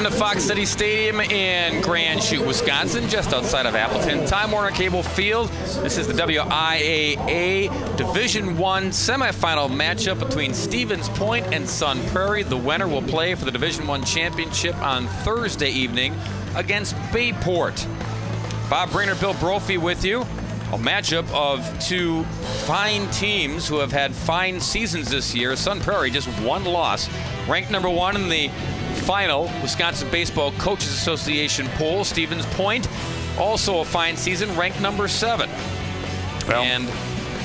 to Fox City Stadium in Grand Chute, Wisconsin, just outside of Appleton. Time Warner Cable Field. This is the WIAA Division I semifinal matchup between Stevens Point and Sun Prairie. The winner will play for the Division I championship on Thursday evening against Bayport. Bob Brainerd, Bill Brophy with you. A matchup of two fine teams who have had fine seasons this year. Sun Prairie just one loss. Ranked number one in the final Wisconsin Baseball Coaches Association poll. Stevens Point, also a fine season, ranked number 7. Well, and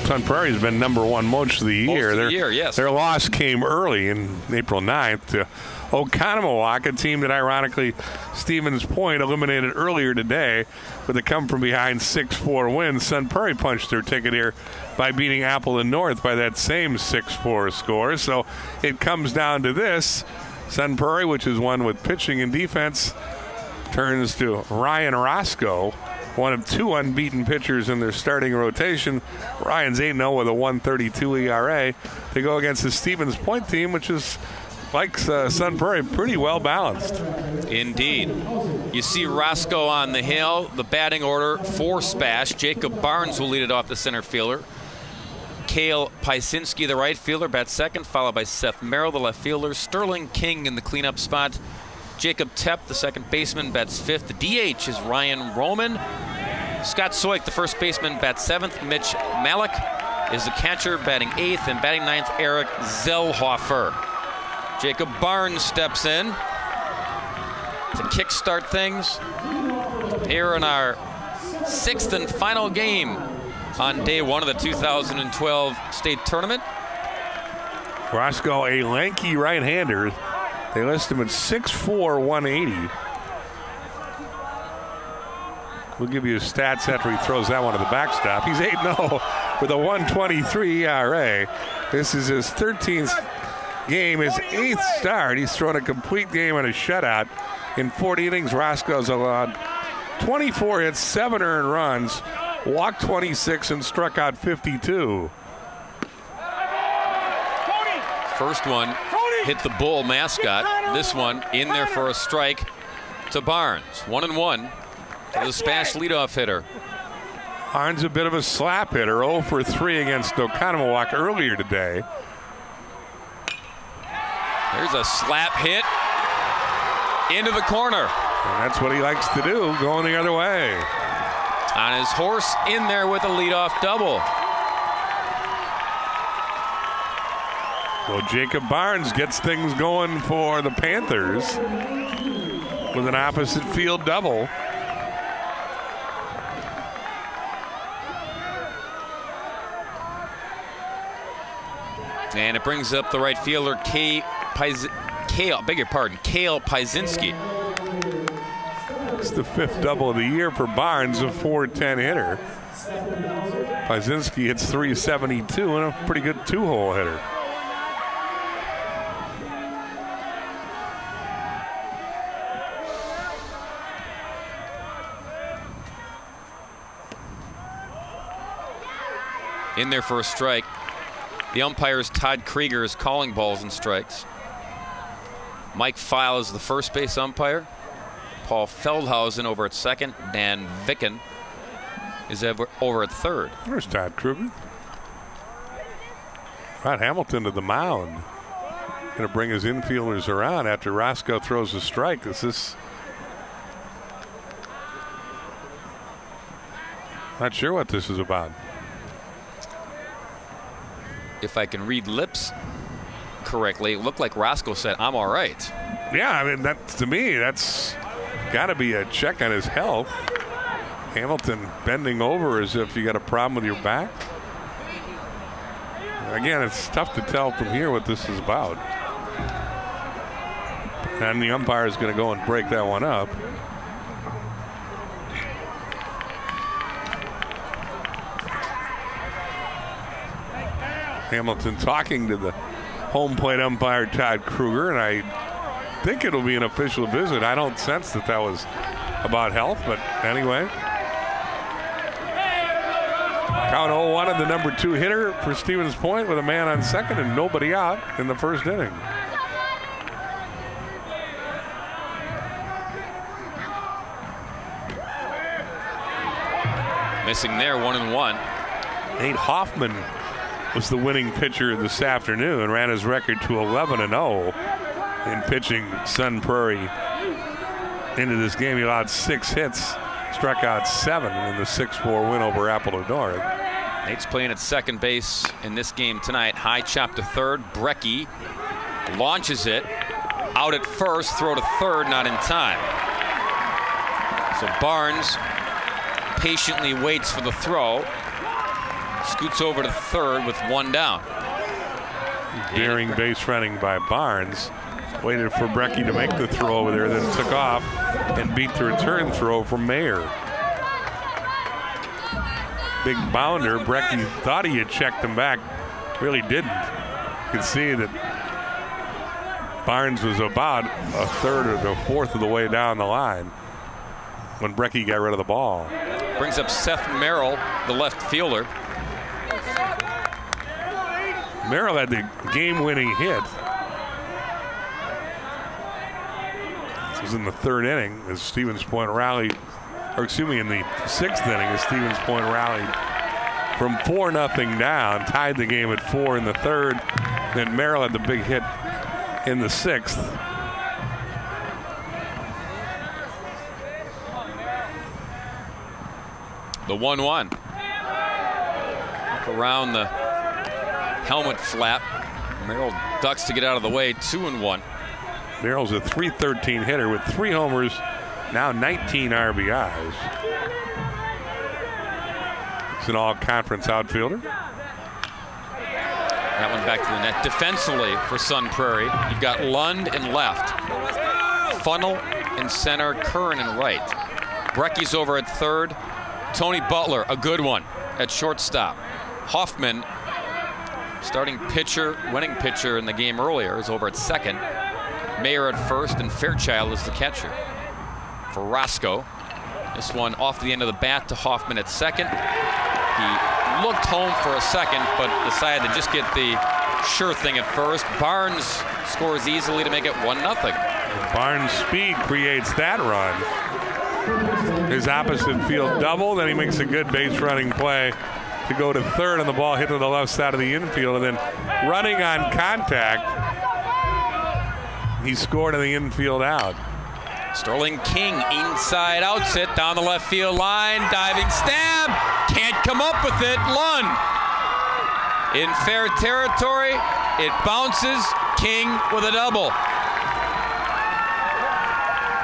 Sun Prairie's been number one most of the year. Yes. Their loss came early in April 9th to Oconomowoc, a team that ironically Stevens Point eliminated earlier today with a come-from-behind 6-4 win. Sun Prairie punched their ticket here by beating Appleton North by that same 6-4 score. So it comes down to this. Sun Prairie, which is one with pitching and defense, turns to Ryan Roscoe, one of 2 unbeaten pitchers in their starting rotation. Ryan's 8-0 with a 1.32 ERA. They go against the Stevens Point team, which is, like Sun Prairie, pretty well balanced. Indeed. You see Roscoe on the hill. The batting order for Spash. Jacob Barnes will lead it off, the center fielder. Cale Pysinski, the right fielder, bats second, followed by Seth Merrill, the left fielder. Sterling King in the cleanup spot. Jacob Tepp, the second baseman, bats fifth. The DH is Ryan Roman. Scott Soik, the first baseman, bats seventh. Mitch Malik is the catcher, batting eighth. And batting ninth, Eric Zellhofer. Jacob Barnes steps in to kickstart things here in our 6th and final game on day one of the 2012 state tournament. Roscoe, a lanky right-hander. They list him at 6'4", 180. We'll give you his stats after he throws that one to the backstop. He's 8-0 with a 1.23 ERA. This is his 13th game, his 8th start. He's thrown a complete game and a shutout. In 40 innings, Roscoe's allowed 24 hits, 7 earned runs, walked 26, and struck out 52. First one hit the Bull mascot. This one in there for a strike to Barnes. 1-1 to the Spash leadoff hitter. Barnes a bit of a slap hitter, 0 for 3 against Oconomowoc earlier today. There's a slap hit into the corner. And that's what he likes to do, going the other way. On his horse in there with a leadoff double. Well, Jacob Barnes gets things going for the Panthers with an opposite field double. And it brings up the right fielder, Cale Pysinski. It's the 5th double of the year for Barnes, a .410 hitter. Pysinski hits .372 and a pretty good 2-hole hitter. In there for a strike. The umpire's Todd Krieger is calling balls and strikes. Mike Feil is the first base umpire. Paul Feldhausen over at second. Dan Vicken is over at third. There's Todd Krieger. Rod Hamilton to the mound. Going to bring his infielders around after Roscoe throws a strike. This is not sure what this is about. If I can read lips correctly, it looked like Roscoe said, "I'm all right." Yeah, I mean, that to me, that's got to be a check on his health. Hamilton bending over as if you got a problem with your back. Again, it's tough to tell from here what this is about. And the umpire is going to go and break that one up. Hamilton talking to the home plate umpire, Todd Krieger, and I think it'll be an official visit. I don't sense that was about health, but anyway. Count 0-1 of the number 2 hitter for Stevens Point with a man on second and nobody out in the first inning. Missing there, 1-1. Nate Hoffman was the winning pitcher this afternoon, ran his record to 11-0 in pitching Sun Prairie into this game. He allowed 6 hits, struck out 7 in the 6-4 win over Appleton North. Nate's playing at second base in this game tonight. High chop to third. Brecky launches it. Out at first, throw to third, not in time. So Barnes patiently waits for the throw. Scoots over to third with 1 down. Daring base running by Barnes. Waited for Brecky to make the throw over there, then took off and beat the return throw from Mayer. Big bounder. Brecky thought he had checked him back. Really didn't. You can see that Barnes was about a third or a fourth of the way down the line when Brecky got rid of the ball. Brings up Seth Merrill, the left fielder. Merrill had the game-winning hit. This was in the 3rd inning as Stevens Point rallied, or excuse me, in the 6th inning as Stevens Point rallied from 4-0 down, tied the game at 4 in the 3rd. Then Merrill had the big hit in the 6th. The 1-1. Around the helmet flap. Merrill ducks to get out of the way. 2-1. Merrill's a .313 hitter with 3 homers, now 19 RBIs. He's an all-conference outfielder. That one back to the net. Defensively for Sun Prairie, you've got Lund in left, Funnel in center, Curran in right. Brecky's over at third. Tony Butler, a good one, at shortstop. Hoffman, starting pitcher, winning pitcher in the game earlier, is over at second. Mayer at first, and Fairchild is the catcher. For Roscoe, this one off the end of the bat to Hoffman at second. He looked home for a second, but decided to just get the sure thing at first. Barnes scores easily to make it 1-0. Barnes' speed creates that run. His opposite field double, then he makes a good base running play to go to third, and the ball hit to the left side of the infield, and then running on contact, he scored on the infield out. Sterling King inside outs it down the left field line, diving stab, can't come up with it. Lund in fair territory, it bounces. King with a double.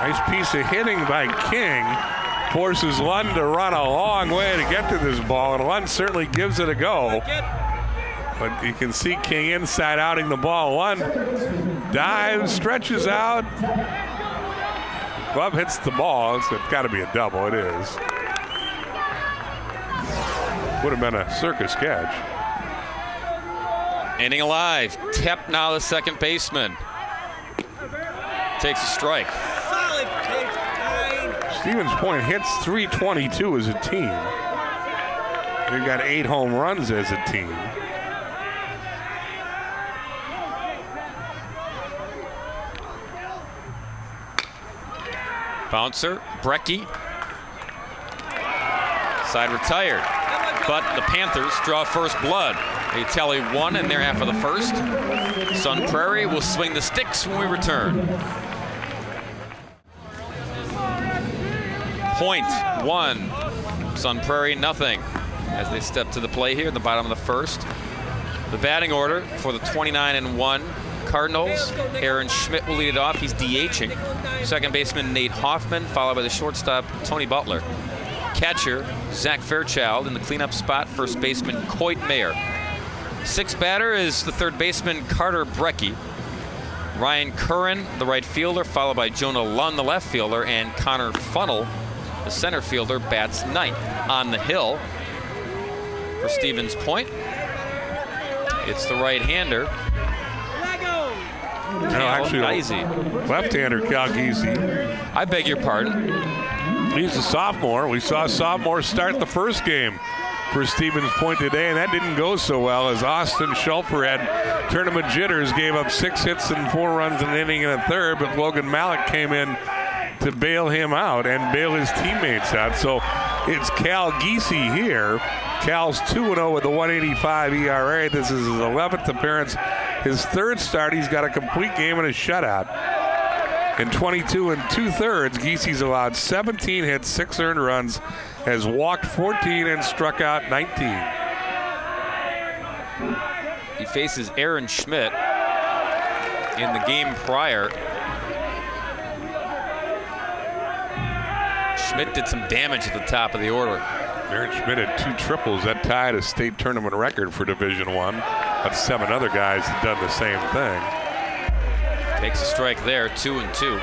Nice piece of hitting by King. Forces Lund to run a long way to get to this ball, and Lund certainly gives it a go. But you can see King inside outing the ball. Lund dives, stretches out. Glove hits the ball. It's got to be a double. It is. Would have been a circus catch. Inning alive. Tep now the second baseman. Takes a strike. Stevens Point hits .322 as a team. They've got 8 home runs as a team. Bouncer, Brecky. Side retired. But the Panthers draw first blood. They tally 1 in their half of the first. Sun Prairie will swing the sticks when we return. Point 1. Sun Prairie nothing as they step to the play here at the bottom of the first. The batting order for the 29-1 Cardinals. Aaron Schmidt will lead it off. He's DHing. Second baseman Nate Hoffman, followed by the shortstop Tony Butler. Catcher Zach Fairchild in the cleanup spot. First baseman Coit Mayer. Sixth batter is the third baseman Carter Brecky. Ryan Curran, the right fielder, followed by Jonah Lund, the left fielder, and Connor Funnel, the center fielder, bats ninth. On the hill for Stevens Point, it's the right-hander. No, actually, left-hander Cal Giese. I beg your pardon. He's a sophomore. We saw sophomores start the first game for Stevens Point today, and that didn't go so well as Austin Schulfer had tournament jitters, gave up 6 hits and 4 runs in an inning and a third, but Logan Malik came in to bail him out and bail his teammates out. So it's Cal Giese here. Cal's 2-0 with a 1.85 ERA. This is his 11th appearance. His third start, he's got a complete game and a shutout. In 22 2/3, Giese's allowed 17 hits, 6 earned runs, has walked 14 and struck out 19. He faces Aaron Schmidt in the game prior. Schmidt did some damage at the top of the order. Aaron Schmidt had 2 triples. That tied a state tournament record for Division I. That's 7 other guys that done the same thing. Takes a strike there, 2-2.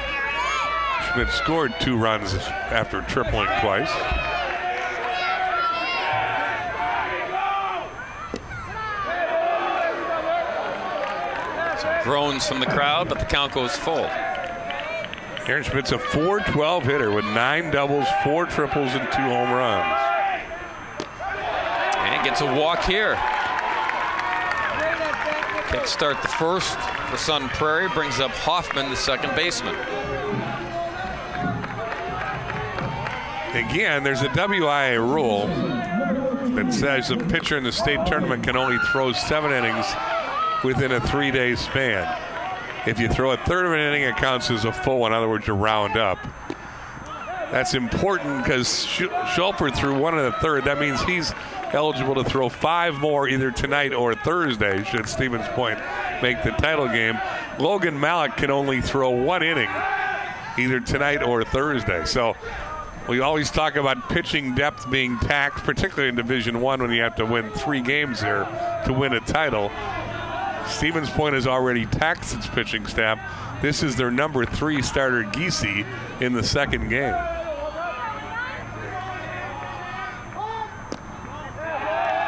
Schmidt scored 2 runs after tripling twice. Some groans from the crowd, but the count goes full. Aaron Schmidt's a .412 hitter with 9 doubles, 4 triples, and 2 home runs. And gets a walk here. Kickstart the first for Sun Prairie, brings up Hoffman, the second baseman. Again, there's a WIAA rule that says a pitcher in the state tournament can only throw 7 innings within a 3-day span. If you throw a third of an inning, it counts as a full. In other words, you round up. That's important because Schulper threw 1 1/3. That means he's eligible to throw 5 more either tonight or Thursday, should Stevens Point make the title game. Logan Malik can only throw 1 inning either tonight or Thursday. So we always talk about pitching depth being taxed, particularly in Division I when you have to win 3 games there to win a title. Stevens Point has already taxed its pitching staff. This is their number 3 starter, Giese, in the second game.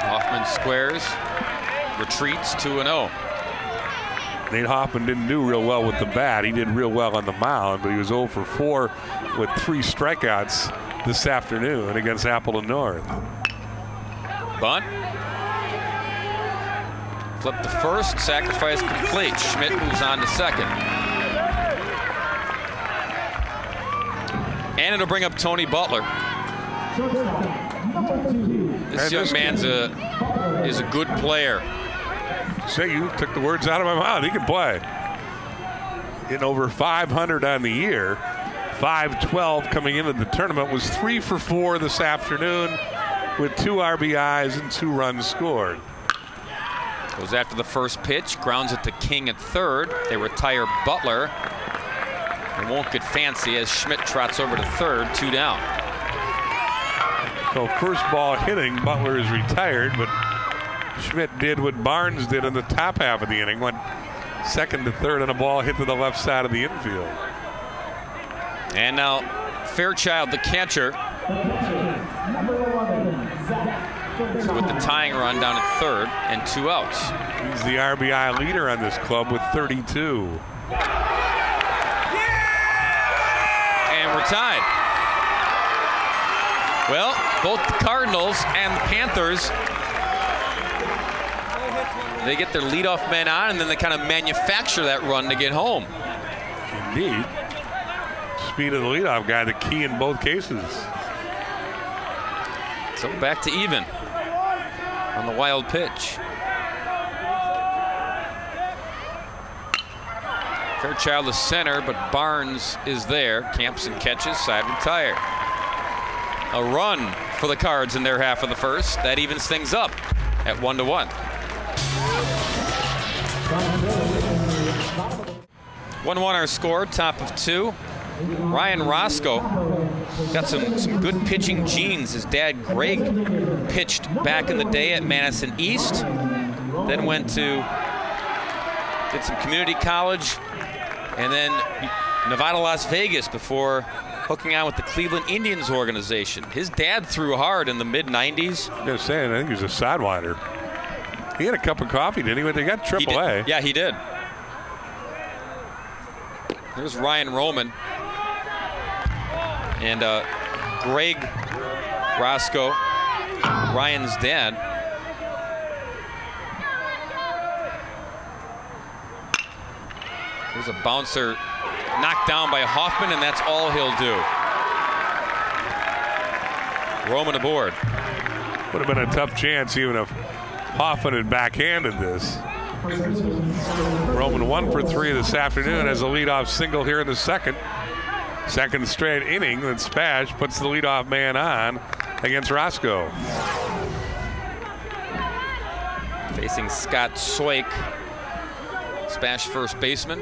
Hoffman squares, retreats 2-0. Nate Hoffman didn't do real well with the bat. He did real well on the mound, but he was 0 for 4 with 3 strikeouts this afternoon against Appleton North. Bunt. Flip to first, sacrifice complete. Schmidt moves on to second. And it'll bring up Tony Butler. This young man's is a good player. Say, you took the words out of my mouth. He can play. Hitting over 500 on the year. 512 coming into the tournament. Was 3 for 4 this afternoon with 2 RBIs and 2 runs scored. Goes after the first pitch, grounds it to King at third. They retire Butler. They won't get fancy as Schmidt trots over to third, 2 down. So first ball hitting, Butler is retired, but Schmidt did what Barnes did in the top half of the inning, went second to third on a ball hit to the left side of the infield. And now Fairchild, the catcher, with the tying run down at third and 2 outs. He's the RBI leader on this club with 32. And we're tied. Well, both the Cardinals and the Panthers, they get their leadoff men on, and then they kind of manufacture that run to get home. Indeed. Speed of the leadoff guy, the key in both cases. So back to even on the wild pitch. Fairchild the center, but Barnes is there. Campson catches, side retired. A run for the Cards in their half of the first. That evens things up at 1-1. 1-1 our score, top of 2. Ryan Roscoe got some good pitching genes. His dad, Greg, pitched back in the day at Madison East, then did some community college, and then Nevada, Las Vegas before hooking on with the Cleveland Indians organization. His dad threw hard in the mid-90s. I was saying, I think he was a sidewinder. He had a cup of coffee, didn't he? But they got AAA. Yeah, he did. There's Ryan Roman. And Greg Roscoe, Ryan's dad. There's a bouncer knocked down by Hoffman, and that's all he'll do. Roman aboard. Would have been a tough chance even if Hoffman had backhanded this. Roman 1 for 3 this afternoon as a leadoff single here in the second. Second straight inning that Spash puts the leadoff man on against Roscoe. Facing Scott Soik, Spash first baseman.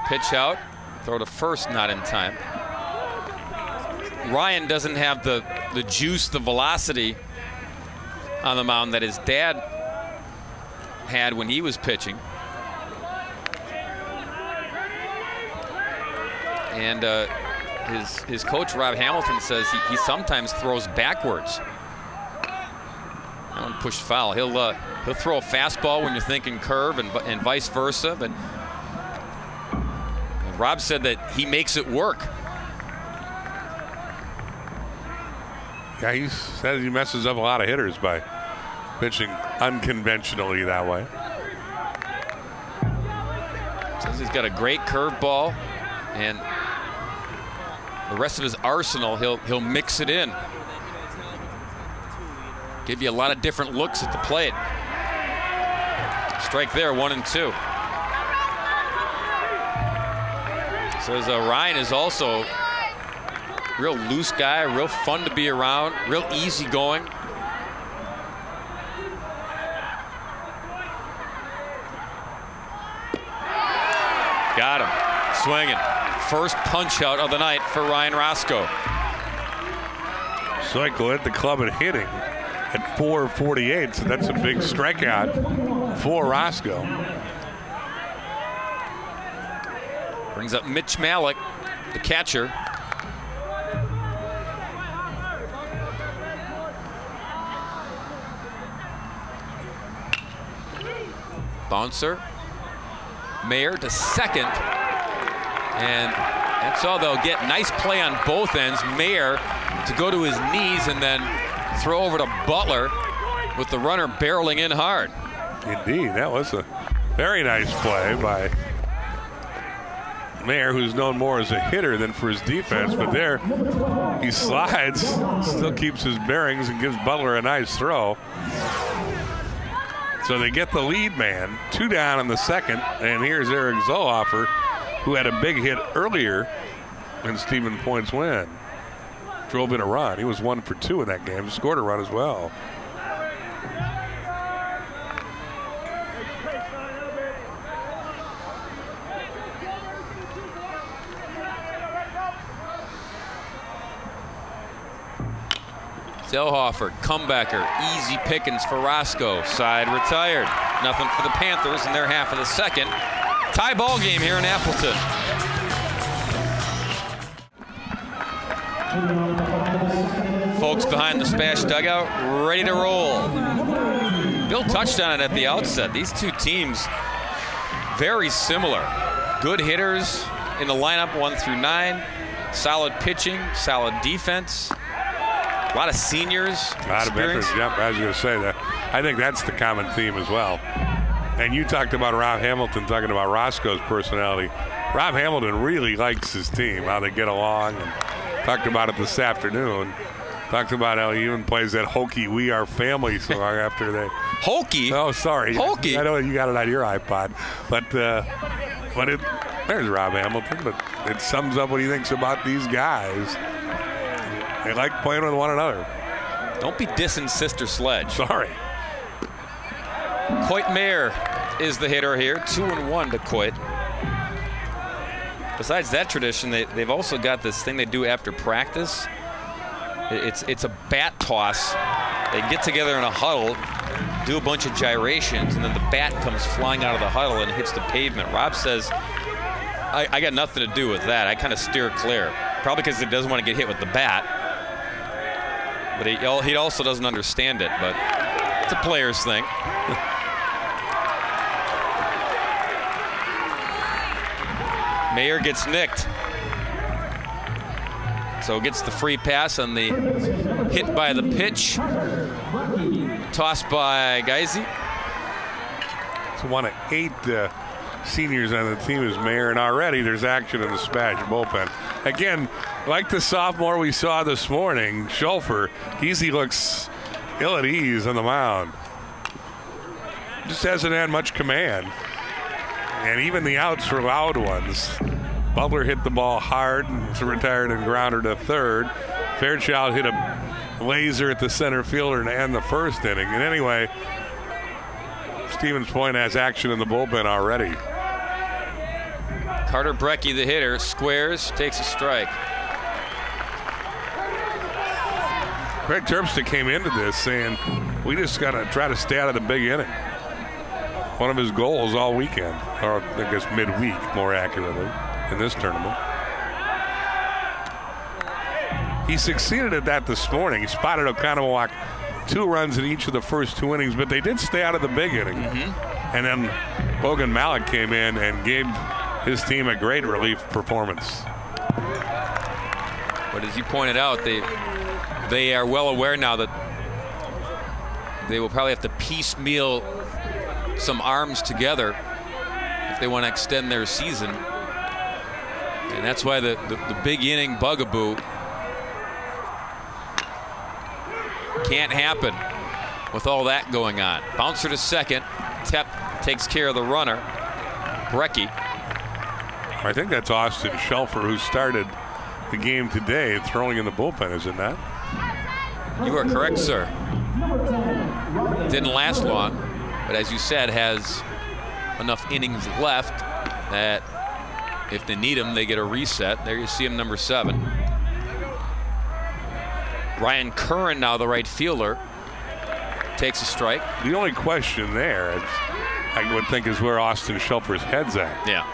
Pitch out, throw to first, not in time. Ryan doesn't have the juice, the velocity on the mound that his dad had when he was pitching. And his coach, Rob Hamilton, says he sometimes throws backwards. That one pushed foul. He'll throw a fastball when you're thinking curve and vice versa. But Rob said that he makes it work. Yeah, he says he messes up a lot of hitters by pitching unconventionally that way. Says he's got a great curveball, and the rest of his arsenal, he'll mix it in. Give you a lot of different looks at the plate. Strike there, 1-2. Says Ryan is also real loose guy, real fun to be around, real easy going. Got him, swinging. First punch out of the night for Ryan Roscoe. Soik led the club in hitting at 448, so that's a big strikeout for Roscoe. Brings up Mitch Malik, the catcher. Bouncer. Mayer to second. And that's all they'll get. Nice play on both ends. Mayer to go to his knees and then throw over to Butler with the runner barreling in hard. Indeed, that was a very nice play by Mayer, who's known more as a hitter than for his defense, but there he slides, still keeps his bearings and gives Butler a nice throw. So they get the lead man, 2 down in the second, and here's Eric Zohofer, who had a big hit earlier in Stephen Point's win. Drove in a run. He was 1 for 2 in that game. Scored a run as well. Zohofer, comebacker, easy pickings for Roscoe. Side retired. Nothing for the Panthers in their half of the second. Tie ball game here in Appleton. Folks behind the Spash dugout, ready to roll. Bill touched on it at the outset. These two teams, very similar. Good hitters in the lineup 1 through 9. Solid pitching, solid defense. A lot of seniors. A lot of veterans. Yep, I was going to say that. I think that's the common theme as well. And you talked about Rob Hamilton talking about Roscoe's personality. Rob Hamilton really likes his team, how they get along, and talked about it this afternoon. Talked about how he even plays that hokey "We Are Family" song after they. Hokey? Oh, sorry. Hokey? I know you got it on your iPod, but there's Rob Hamilton. But it sums up what he thinks about these guys. They like playing with one another. Don't be dissing Sister Sledge. Sorry. Coit Mayer is the hitter here. 2-1 to Coit. Besides that tradition, they've also got this thing they do after practice. It's a bat toss. They get together in a huddle, do a bunch of gyrations, and then the bat comes flying out of the huddle and hits the pavement. Rob says, I got nothing to do with that. I kind of steer clear. Probably because he doesn't want to get hit with the bat. But he also doesn't understand it, but it's a player's thing. Mayer gets nicked. So gets the free pass on the hit by the pitch. Tossed by Geisy. It's one of 8 seniors on the team is Mayer, and already there's action in the Smash bullpen. Again, like the sophomore we saw this morning, Schulfer, he looks ill at ease on the mound. Just hasn't had much command. And even the outs were loud ones. Butler hit the ball hard, retired and grounded to third. Fairchild hit a laser at the center fielder and end the first inning. And anyway, Stevens Point has action in the bullpen already. Carter Brecky, the hitter, squares, takes a strike. Craig Terpstra came into this saying, we just got to try to stay out of the big inning. One of his goals all weekend, or I guess midweek more accurately, in this tournament. He succeeded at that this morning. He spotted Oconomowoc 2 runs in each of the first 2 innings, but they did stay out of the big inning. And then Bogan Malik came in and gave his team a great relief performance. But as you pointed out, they are well aware now that they will probably have to piecemeal some arms together if they want to extend their season. And that's why the big inning bugaboo can't happen with all that going on. Bouncer to second. Tep takes care of the runner. Brecky. I think that's Austin Schulfer, who started the game today, throwing in the bullpen, is it not? You are correct, sir. Didn't last long, but as you said, has enough innings left that if they need him, they get a reset. There you see him, number 7. Ryan Curran, now the right fielder, takes a strike. The only question there, I would think, is where Austin Schulfer's head's at. Yeah.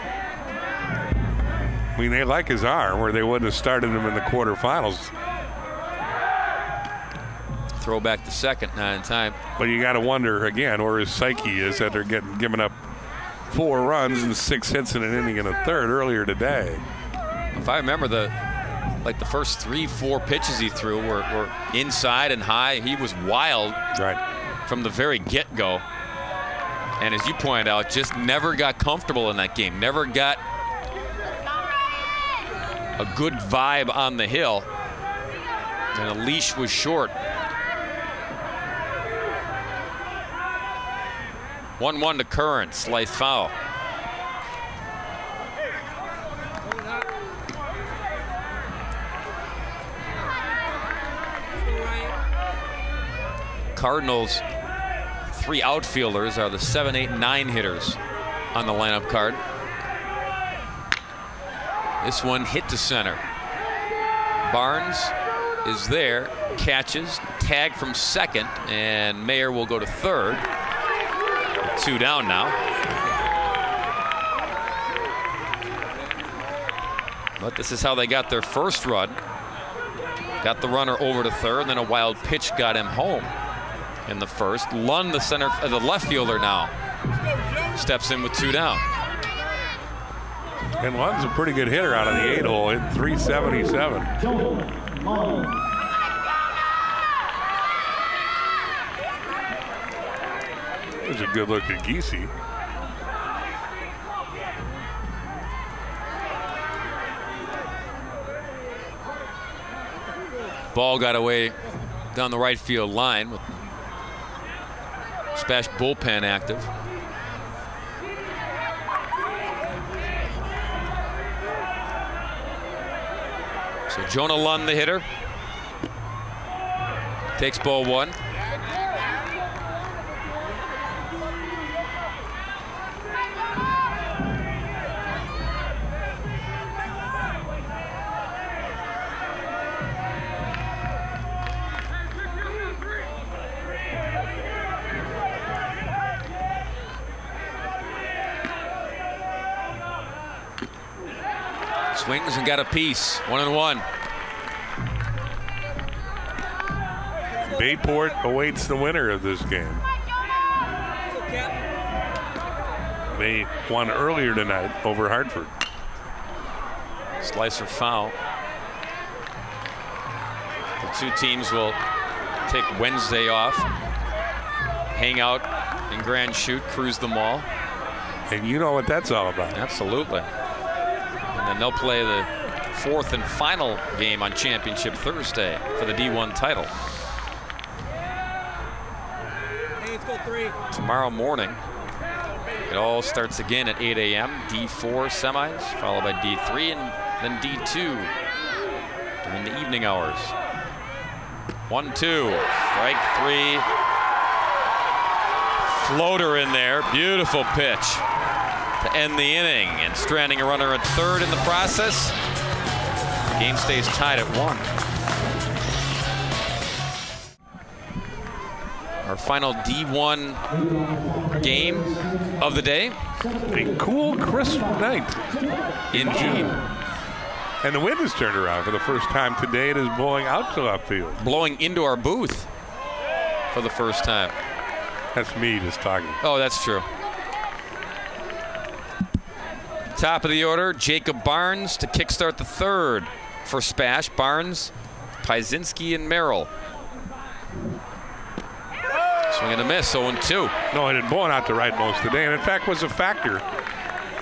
I mean, they like his arm, or they wouldn't have started him in the quarterfinals. Throw back to second, not in time. But you got to wonder again where his psyche is that they're giving up 4 runs and 6 hits in an inning and a third earlier today. If I remember, the first 3-4 pitches he threw were inside and high. He was wild from the very get-go. And as you pointed out, just never got comfortable in that game. Never got a good vibe on the hill. And the leash was short. 1-1 to Curran, slice foul. Cardinals' 3 outfielders are the 7, 8, 9 hitters on the lineup card. This one hit to center. Barnes is there, catches, tag from second, and Mayer will go to third. 2 down now. But this is how they got their first run. Got the runner over to third, then a wild pitch got him home in the first. Lund, the left fielder, now steps in with 2 down. And Lund's a pretty good hitter out of the 8-hole, hit .377. There's a good look at Giese. Ball got away down the right field line with Spash bullpen active. So Jonah Lund, the hitter, takes ball 1. Swings and got a piece. 1-1. Bayport awaits the winner of this game. They won earlier tonight over Hartford. Slicer foul. The 2 teams will take Wednesday off, hang out in Grand Chute, cruise the mall. And you know what that's all about. Absolutely. And then they'll play the fourth and final game on Championship Thursday for the D1 title. Tomorrow morning, it all starts again at 8 a.m. D4 semis, followed by D3 and then D2 during the evening hours. 1-2, strike three. Floater in there, beautiful pitch to end the inning, and stranding a runner at third in the process. The game stays tied at 1. Our final D1 game of the day. A cool, crisp night. Indeed. And the wind has turned around for the first time today. It is blowing out to left field. Blowing into our booth for the first time. That's me just talking. Oh, that's true. Top of the order, Jacob Barnes to kickstart the third for Spash. Barnes, Paisinski, and Merrill. Swing and a miss, 0-2. No, it had blown out to right most of the day, and in fact was a factor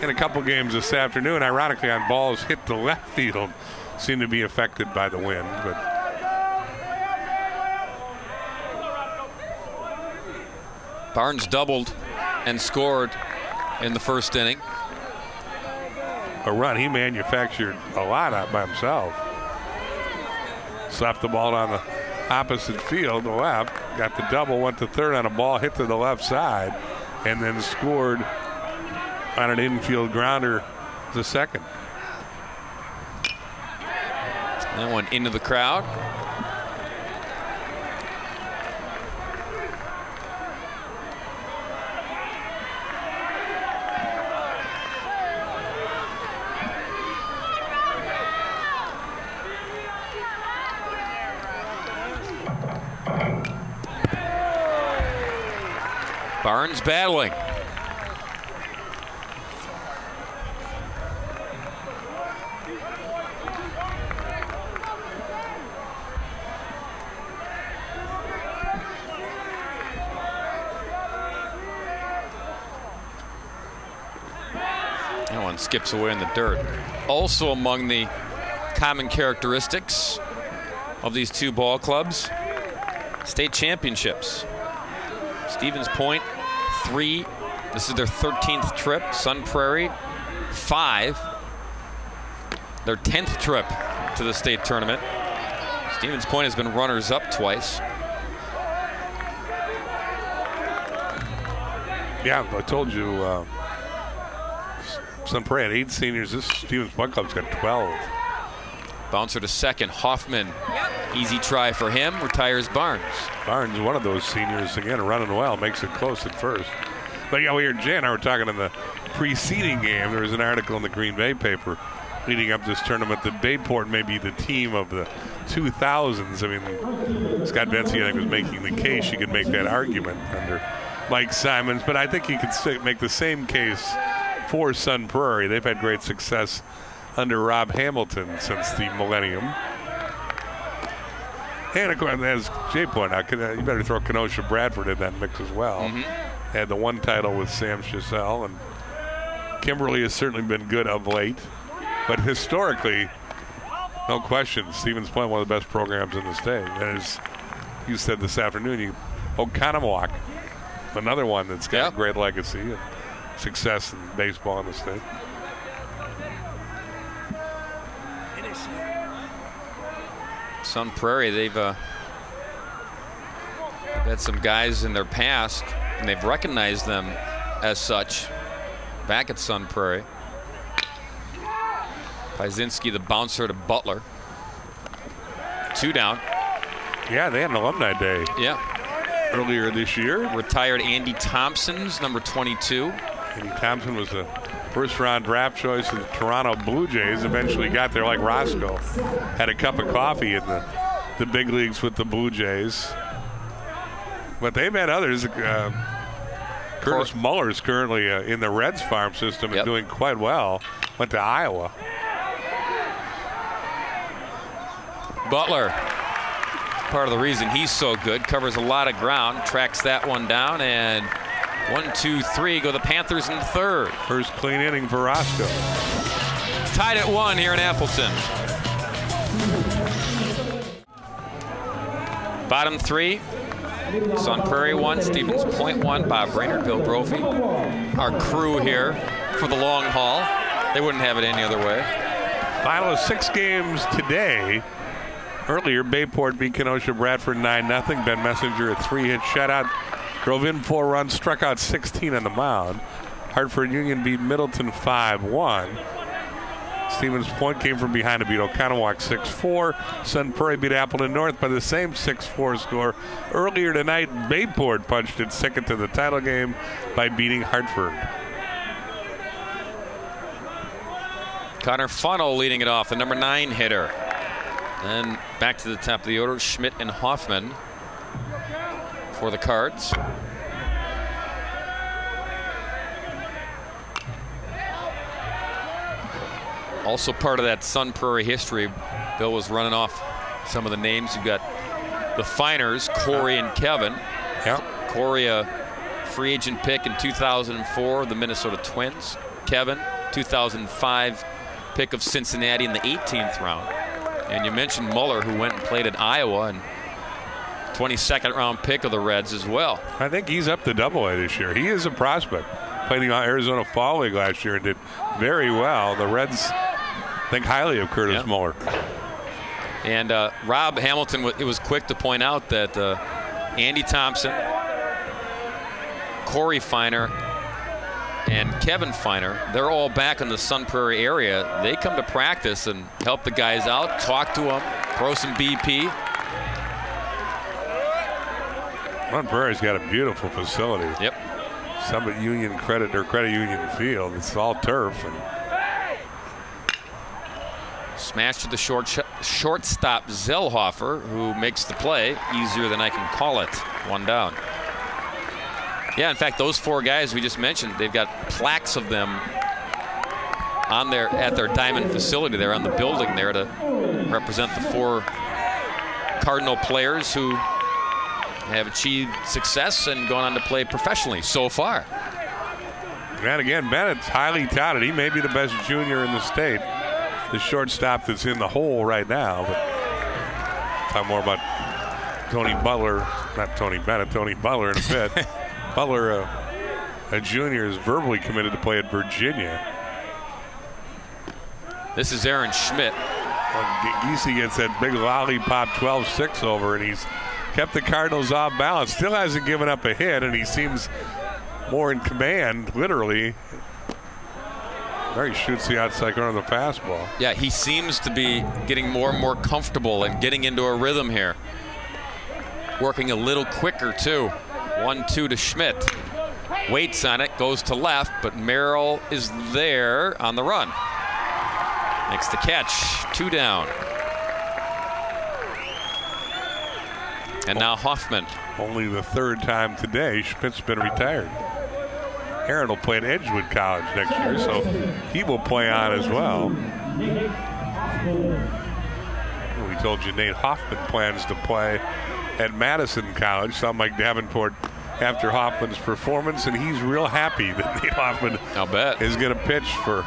in a couple games this afternoon. Ironically, on balls hit the left field, seemed to be affected by the wind. But Barnes doubled and scored in the first inning. A run he manufactured a lot out by himself. Slapped the ball on the opposite field, the left, got the double, went to third on a ball hit to the left side, and then scored on an infield grounder to second. That one into the crowd. Barnes battling. That one skips away in the dirt. Also among the common characteristics of these two ball clubs, state championships. Stevens Point, 3. This is their 13th trip. Sun Prairie, 5. Their 10th trip to the state tournament. Stevens Point has been runners-up twice. Yeah, I told you, Sun Prairie had 8 seniors. This Stevens Point Club's got 12. Bouncer to second. Hoffman, easy try for him. Retires Barnes. Barnes, one of those seniors, again, running well, makes it close at first. But yeah, we heard Jay and I were talking in the preceding game. There was an article in the Green Bay paper leading up to this tournament that Bayport may be the team of the 2000s. I mean, Scott Bensey, I think, was making the case. You could make that argument under Mike Simons, but I think you could make the same case for Sun Prairie. They've had great success under Rob Hamilton since the millennium. And of course, as Jay pointed out, you better throw Kenosha Bradford in that mix as well. Had the one title with Sam Chissell, and Kimberly has certainly been good of late. But historically, no question, Stevens Point, one of the best programs in the state. And as you said this afternoon, Oconomowoc, another one that's got a great legacy and success in baseball in the state. Sun Prairie, they've had some guys in their past, and they've recognized them as such back at Sun Prairie. Paisinski, the bouncer to Butler. 2 down. Yeah, they had an alumni day. Yeah. Earlier this year. Retired Andy Thompson's number 22. Andy Thompson was the first-round draft choice of the Toronto Blue Jays. Eventually got there like Roscoe. Had a cup of coffee in the big leagues with the Blue Jays. But they've had others. Curtis Muller's currently in the Reds farm system and doing quite well. Went to Iowa. Butler, part of the reason he's so good, covers a lot of ground, tracks that one down, and 1, 2, 3 go the Panthers in the third. First clean inning for Roscoe. Tied at 1 here in Appleton. Bottom 3. Sun Prairie 1, Stevens Point 1, Bob Brainerd, Bill Brophy. Our crew here for the long haul. They wouldn't have it any other way. Final of 6 games today. Earlier, Bayport beat Kenosha Bradford 9-0. Ben Messenger a 3-hit shutout. Drove in 4 runs, struck out 16 on the mound. Hartford Union beat Middleton 5-1. Stevens Point came from behind to beat Oconomowoc 6-4. Sun Prairie beat Appleton North by the same 6-4 score. Earlier tonight, Bayport punched its ticket to the title game by beating Hartford. Connor Funnell leading it off, the number 9 hitter. Then back to the top of the order, Schmidt and Hoffman for the Cards. Also part of that Sun Prairie history, Bill was running off some of the names. You've got the Finers, Corey and Kevin. Yep. Corey, a free agent pick in 2004, the Minnesota Twins. Kevin, 2005 pick of Cincinnati in the 18th round. And you mentioned Muller, who went and played at Iowa, and 22nd round pick of the Reds as well. I think he's up to Double-A this year. He is a prospect. Played in the Arizona Fall League last year and did very well. The Reds think highly of Curtis Muller. And Rob Hamilton was quick to point out that Andy Thompson, Corey Finer, and Kevin Finer, they're all back in the Sun Prairie area. They come to practice and help the guys out, talk to them, throw some BP. Sun Prairie's got a beautiful facility. Yep. Summit Union Credit Union Field. It's all turf. And smash to the shortstop Zellhofer, who makes the play easier than I can call it. 1 down. Yeah, in fact, those 4 guys we just mentioned, they've got plaques of them on at their diamond facility there on the building there to represent the 4 Cardinal players who have achieved success and gone on to play professionally so far. And again, Bennett's highly touted. He may be the best junior in the state. The shortstop that's in the hole right now. But talk more about Tony Butler, not Tony Bennett, Tony Butler in a bit. Butler, a junior, is verbally committed to play at Virginia. This is Aaron Schmidt. Giese gets that big lollipop 12-6 over, and he's kept the Cardinals off balance. Still hasn't given up a hit, and he seems more in command, literally. There he shoots the outside corner of the fastball. Yeah, he seems to be getting more and more comfortable and getting into a rhythm here. Working a little quicker, too. 1-2 to Schmidt. Waits on it, goes to left, but Merrill is there on the run. Makes the catch. 2 down. And now Hoffman. Only the 3rd time today Schmidt's been retired. Aaron will play at Edgewood College next year, so he will play on as well. We told you Nate Hoffman plans to play at Madison College. Sound like Davenport after Hoffman's performance, and he's real happy that Nate Hoffman is going to pitch for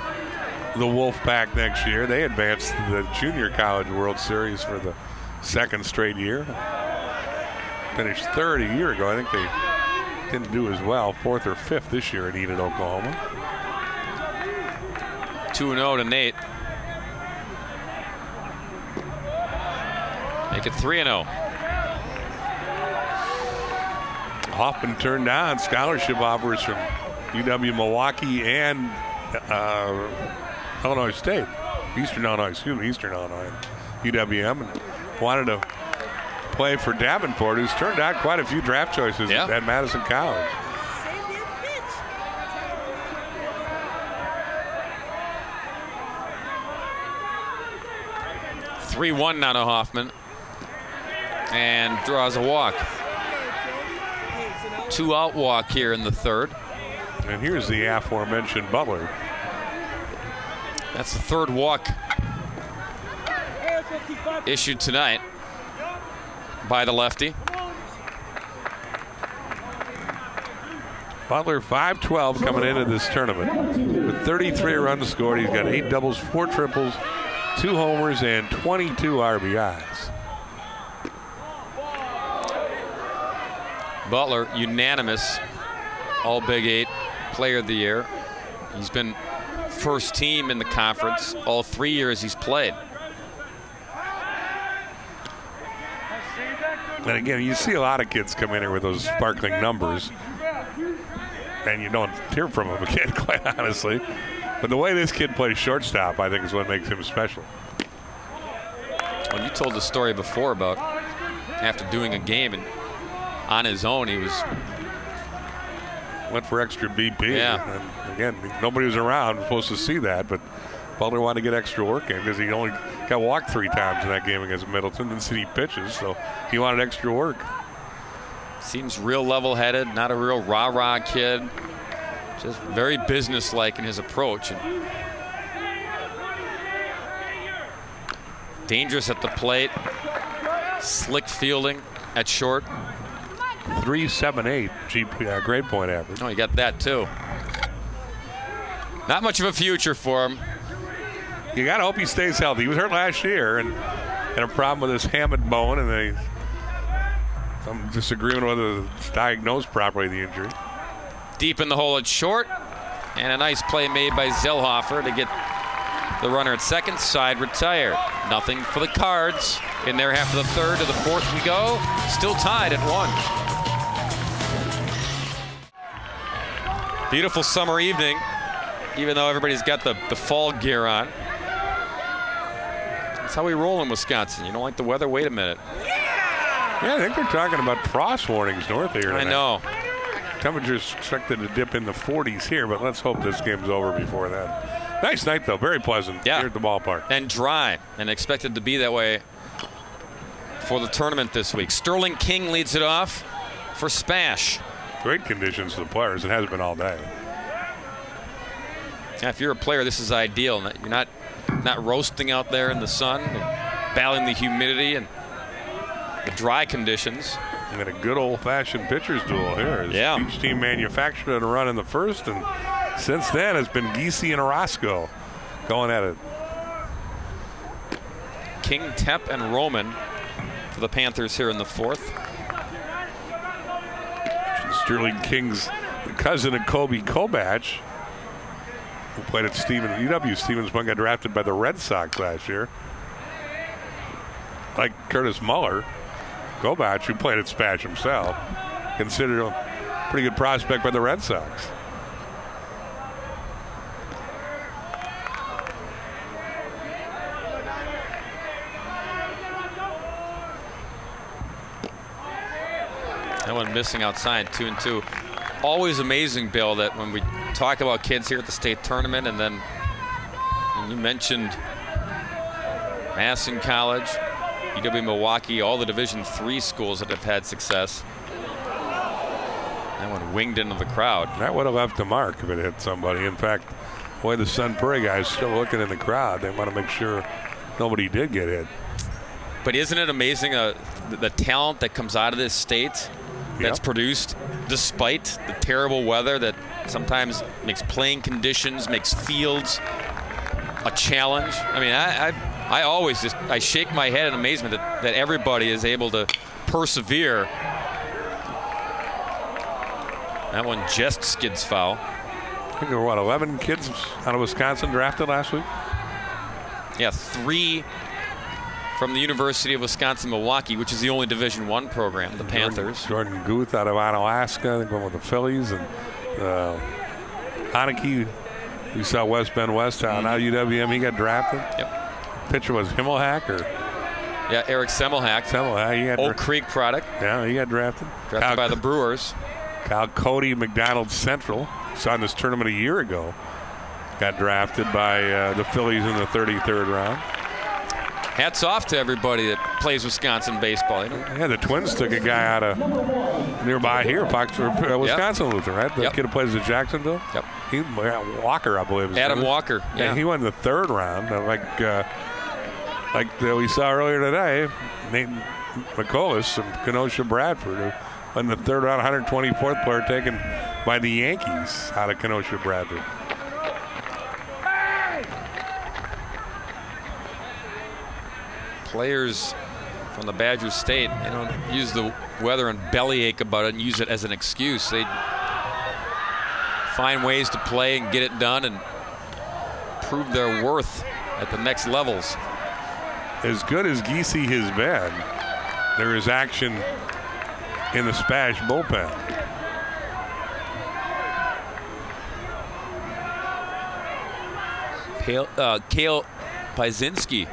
the Wolfpack next year. They advanced to the Junior College World Series for the 2nd straight year. Finished 3rd a year ago. I think they didn't do as well. 4th or 5th this year at Enid, Oklahoma. 2-0 to Nate. Make it 3-0. Hoffman turned down scholarship offers from UW-Milwaukee and Illinois State. Eastern Illinois, UWM, and wanted to play for Davenport, who's turned out quite a few draft choices at Madison College. (3-1) now to Hoffman, and draws a walk. 2-out walk here in the 3rd. And here's the aforementioned Butler. That's the 3rd walk issued tonight by the lefty. Butler 5-12 coming into this tournament with 33 runs scored. He's got 8 doubles, 4 triples, 2 homers, and 22 RBIs. Butler, unanimous All Big 8 Player of the Year. He's been first team in the conference all 3 years he's played. And again, you see a lot of kids come in here with those sparkling numbers, and you don't hear from them again, quite honestly. But the way this kid plays shortstop, I think, is what makes him special. Well, you told the story before about after doing a game and on his own, he went for extra BP. Yeah. And again, nobody was around supposed to see that, but Butler wanted to get extra work in because he only got walked 3 times in that game against Middleton. Didn't see any pitches, so he wanted extra work. Seems real level-headed, not a real rah-rah kid. Just very business-like in his approach. And dangerous at the plate. Slick fielding at short. 3.78 grade point average. Oh, you got that too. Not much of a future for him. You got to hope he stays healthy. He was hurt last year and had a problem with his hamate bone, and some disagreement whether it's diagnosed properly, the injury. Deep in the hole at short, and a nice play made by Zellhofer to get the runner at second. Side retired. Nothing for the Cards. In there half of the third to the fourth we go. Still tied at 1. Beautiful summer evening, even though everybody's got the fall gear on. That's how we roll in Wisconsin. You don't like the weather? Wait a minute. Yeah, I think they're talking about frost warnings north here tonight. I know. Temperatures expected to dip in the 40s here, but let's hope this game's over before that. Nice night, though. Very pleasant here at the ballpark. And dry, and expected to be that way for the tournament this week. Sterling King leads it off for Spash. Great conditions for the players. It hasn't been all day. Yeah, if you're a player, this is ideal. You're not roasting out there in the sun, battling the humidity and the dry conditions. We got a good old-fashioned pitcher's duel here. Each team manufactured a run in the first, and since then it's been Giese and Orozco going at it. King, Tepp, and Roman for the Panthers here in the fourth. Sterling King's cousin of Kobe Kobach, who played at UW Stevensburg, got drafted by the Red Sox last year. Like Curtis Muller, Kobach, who played at Spash himself, considered a pretty good prospect by the Red Sox. That one missing outside, 2-2. Always amazing, Bill, that when we talk about kids here at the state tournament, and then you mentioned Madison College, UW Milwaukee, all the Division III schools that have had success. That one winged into the crowd. That would have left a mark if it hit somebody. In fact, the way the Sun Prairie guys still looking in the crowd, they want to make sure nobody did get hit. But isn't it amazing the talent that comes out of this state that's produced despite the terrible weather that sometimes makes playing conditions, makes fields a challenge? I mean, I always I shake my head in amazement that everybody is able to persevere. That one just skids foul. I think there were, 11 kids out of Wisconsin drafted last week? Yeah, 3 from the University of Wisconsin-Milwaukee, which is the only Division I program, the Panthers. Jordan Guth out of Onalaska, I think went with the Phillies. And Haneke, we saw West Bend West Town. Now UWM, he got drafted. Yep. Pitcher was Himmelhack or? Yeah, Eric Semmelhack. Semmelhack. Oak Creek product. Yeah, he got drafted. Drafted by the Brewers. Kyle Cody, McDonald Central. Saw in this tournament a year ago. Got drafted by the Phillies in the 33rd round. Hats off to everybody that plays Wisconsin baseball. Yeah, the Twins took a guy out of nearby here, Wisconsin Lutheran, right? The kid who plays at Jacksonville. Yep. Walker, I believe. Adam Walker. Yeah, he went in the 3rd round. Like we saw earlier today, Nate McCullis from Kenosha Bradford, who in the third round, 124th player taken by the Yankees out of Kenosha Bradford. Players from the Badger State, they don't use the weather and bellyache about it and use it as an excuse. They find ways to play and get it done and prove their worth at the next levels. As good as Giese has been, there is action in the Spash bullpen. Kale Pyzinski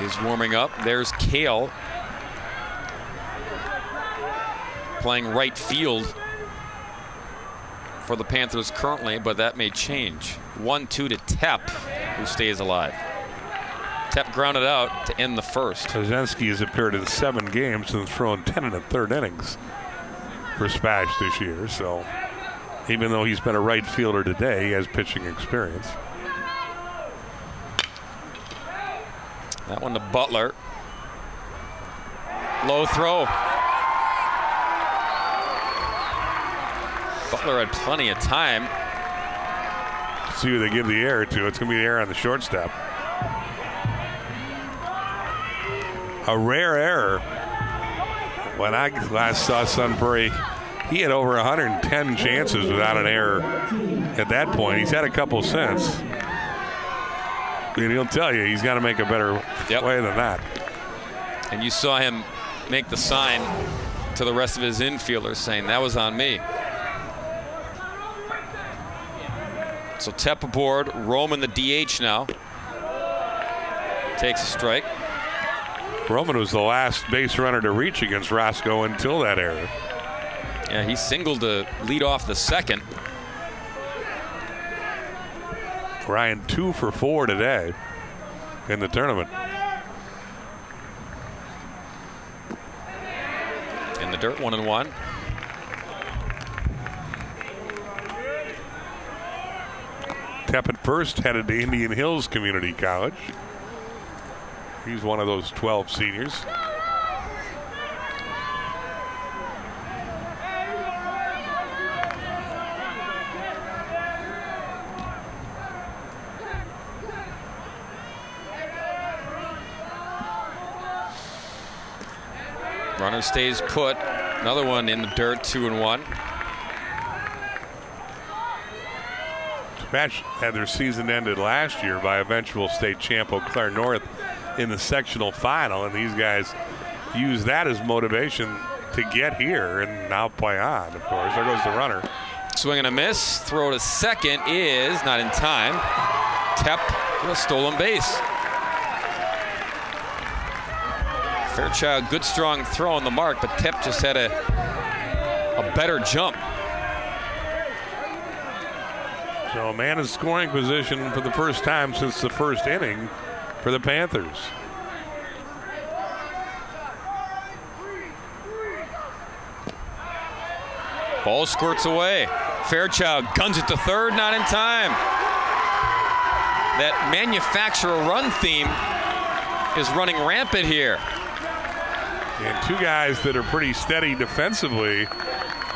is warming up. There's Kale playing right field for the Panthers currently, but that may change. 1-2 to Tepp, who stays alive. Tepp grounded out to end the first. Pyzinski has appeared in 7 games and thrown 10 1/3 innings for Spash this year, so even though he's been a right fielder today, he has pitching experience. That one to Butler. Low throw. Butler had plenty of time. See who they give the error to. It's going to be the error on the shortstop. A rare error. When I last saw Sun Prairie, he had over 110 chances without an error at that point. He's had a couple since. And he'll tell you he's got to make a better play than that. And you saw him make the sign to the rest of his infielders saying, that was on me. So Tepp aboard, Roman the DH now. Takes a strike. Roman was the last base runner to reach against Roscoe until that error. Yeah, he singled to lead off the second. Ryan 2 for 4 today in the tournament. In the dirt, 1-1. Tepp at first headed to Indian Hills Community College. He's one of those 12 seniors. Runner stays put. Another one in the dirt, 2-1. Spash had their season ended last year by eventual state champ Eau Claire North in the sectional final, and these guys use that as motivation to get here and now play on, of course. There goes the runner. Swing and a miss. Throw to second is not in time. Tepp with a stolen base. Fairchild, good strong throw on the mark, but Tepp just had a better jump. So a man in scoring position for the first time since the first inning for the Panthers. Ball squirts away. Fairchild guns it to third, not in time. That manufacturer run theme is running rampant here. And two guys that are pretty steady defensively,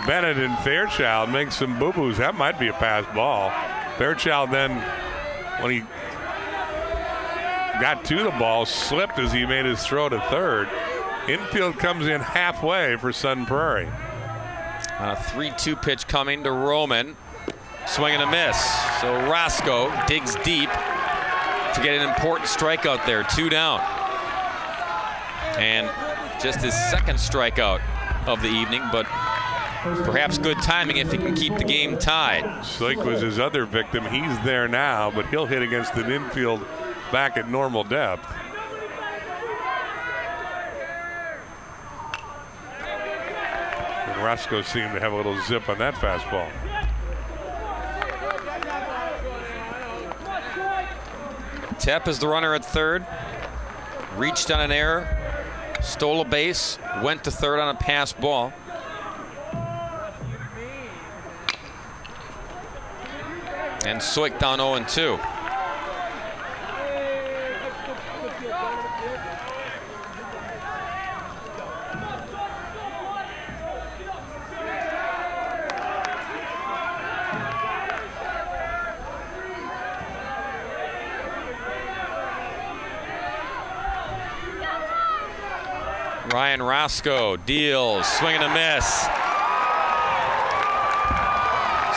Bennett and Fairchild, make some boo-boos. That might be a pass ball. Fairchild then, when he got to the ball, slipped as he made his throw to third. Infield comes in halfway for Sun Prairie. On a 3-2 pitch coming to Roman. Swing and a miss. So Roscoe digs deep to get an important strikeout there. 2 down. And just his second strikeout of the evening, but perhaps good timing if he can keep the game tied. Slick was his other victim. He's there now, but he'll hit against an infield back at normal depth. And Roscoe seemed to have a little zip on that fastball. Tepp is the runner at third. Reached on an error. Stole a base. Went to third on a pass ball. And Soik down 0-2. Ryan Roscoe deals, swing and a miss.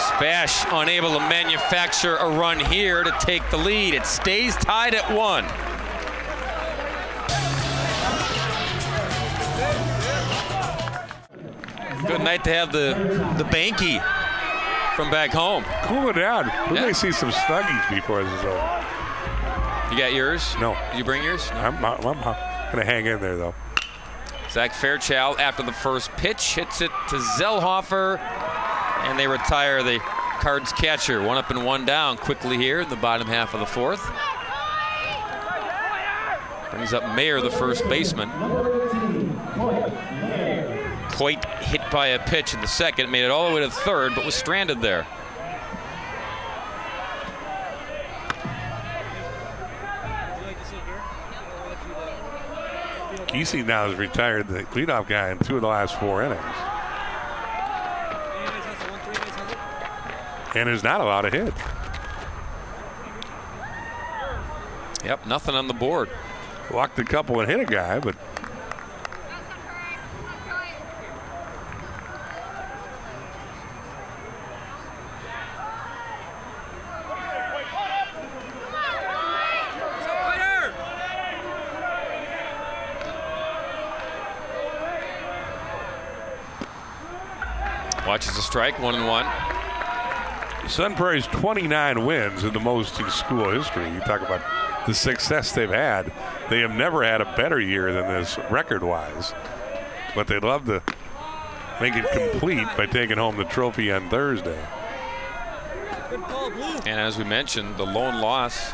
Spash unable to manufacture a run here to take the lead. It stays tied at 1. Good night to have the Banky from back home. Cool it down. We may see some Snuggies before this is over. You got yours? No. Did you bring yours? I'm going to hang in there, though. Zach Fairchild, after the first pitch, hits it to Zellhofer, and they retire the Cards catcher. 1 up and 1 down quickly here in the bottom half of the 4th. Brings up Mayer, the first baseman. Coit hit by a pitch in the second, made it all the way to the third, but was stranded there. Kesey now has retired the leadoff guy in 2 of the last 4 innings. And is not allowed to hit. Yep, nothing on the board. Walked a couple and hit a guy, but watches a strike, 1-1. Sun Prairie's 29 wins are the most in school history. You talk about the success they've had. They have never had a better year than this record-wise. But they'd love to make it complete by taking home the trophy on Thursday. And as we mentioned, the lone loss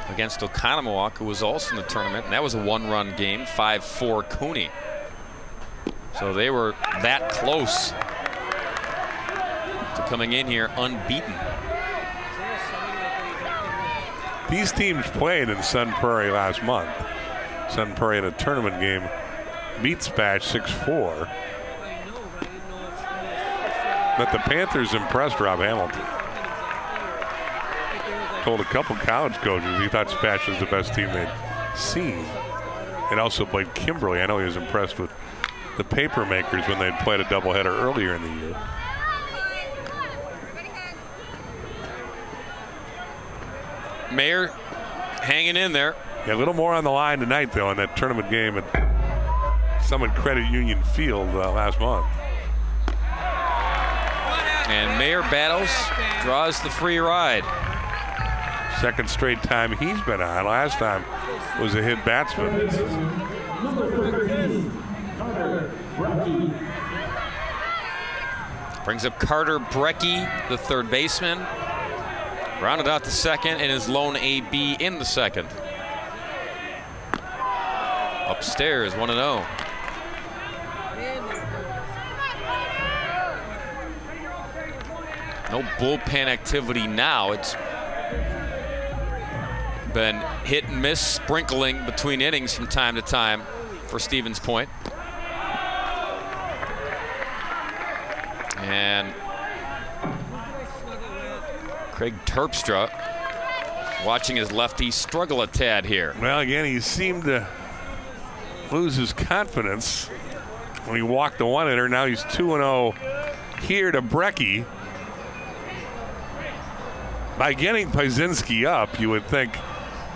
against Oconomowoc, who was also in the tournament, and that was a 1-run game, 5-4 Cooney. So they were that close to coming in here unbeaten. These teams played in Sun Prairie last month. Sun Prairie in a tournament game beat Spash 6-4. But the Panthers impressed Rob Hamilton. Told a couple college coaches he thought Spash was the best team they'd seen. And also played Kimberly. I know he was impressed with the Papermakers when they'd played a doubleheader earlier in the year. Mayer hanging in there. Yeah, a little more on the line tonight, though, in that tournament game at Summit Credit Union Field last month. And Mayer battles, draws the free ride. Second straight time he's been on. Last time was a hit batsman. Brings up Carter Brecky, the third baseman. Rounded out the second and his lone AB in the second. Upstairs, 1-0. No bullpen activity now. It's been hit and miss, sprinkling between innings from time to time for Stevens Point. And Craig Terpstra watching his lefty struggle a tad here. Well, again, he seemed to lose his confidence when he walked the one-hitter. Now he's 2-0 here to Brecky. By getting Pazinski up, you would think